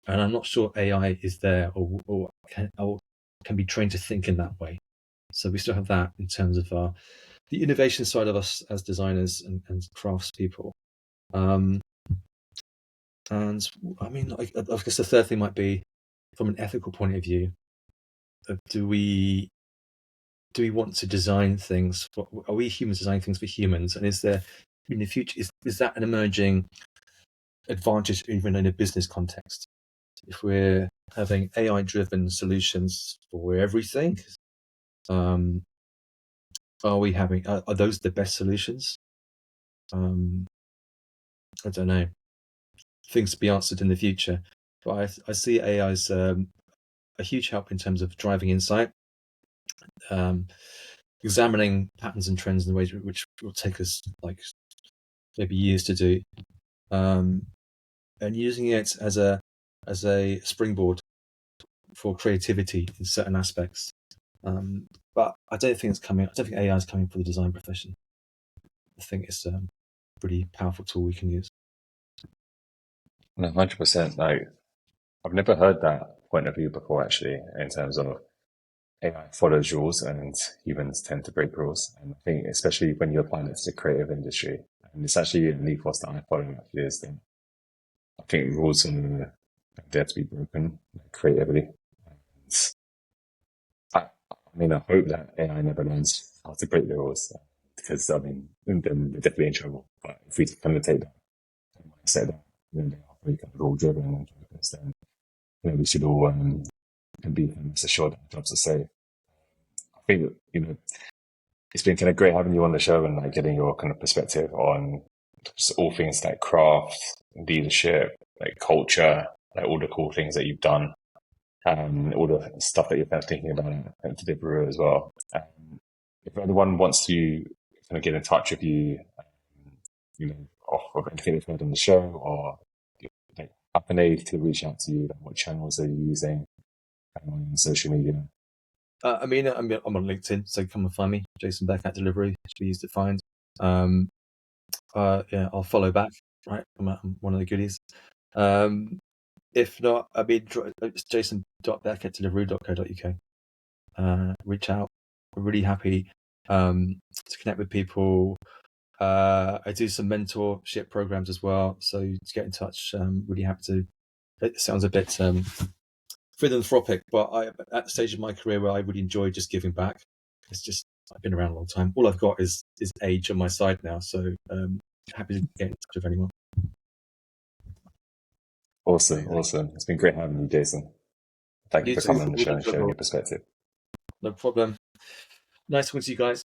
and I'm not sure AI is there or can be trained to think in that way. So we still have that in terms of the innovation side of us as designers and craftspeople. And I mean, I guess the third thing might be from an ethical point of view. Do we want to design things? Are we humans designing things for humans? And is there in the future is that an emerging advantage even in a business context? If we're having AI-driven solutions for everything, are those the best solutions? I don't know. Things to be answered in the future. But I see AI as a huge help in terms of driving insight, examining patterns and trends in the ways which will take us like maybe years to do, and using it as a springboard for creativity in certain aspects. But I don't think it's coming. I don't think AI is coming for the design profession. I think it's a pretty powerful tool we can use. No, 100%. Like, I've never heard that point of view before, actually, in terms of AI follows rules and humans tend to break rules. And I think, especially when you apply it to the creative industry, and it's actually an ethos that I follow, actually, is that I think rules are there to be broken creatively. I mean, I hope that AI never learns how to break the rules, because, I mean, then they're definitely in trouble. But if we kind of take that mindset that they are very kind of rule driven and focused, then we should all be as assured that our jobs are safe. I think that, it's been kind of great having you on the show and like getting your kind of perspective on just all things like craft, leadership, like culture, like all the cool things that you've done, all the stuff that you're kind of thinking about and to Deliveroo as well. If anyone wants to kind of get in touch with you, off of anything they've heard on the show, or like, how can they to reach out to you? Like, what channels are you using on social media? I mean, I'm on LinkedIn, so come and find me, Jason Beck at Deliveroo. Should be easy to find. Yeah, I'll follow back. Right, I'm one of the goodies. If not, I mean, it's jason.beck at deliveroo.co.uk. Reach out. We're really happy to connect with people. I do some mentorship programs as well, so to get in touch, really happy to. It sounds a bit philanthropic, but at the stage of my career where I really enjoy just giving back. It's just I've been around a long time. All I've got is age on my side now, so happy to get in touch with anyone. Awesome. It's been great having you, Jason. Thank you for coming on the show and sharing your perspective. No problem. Nice talking to you guys.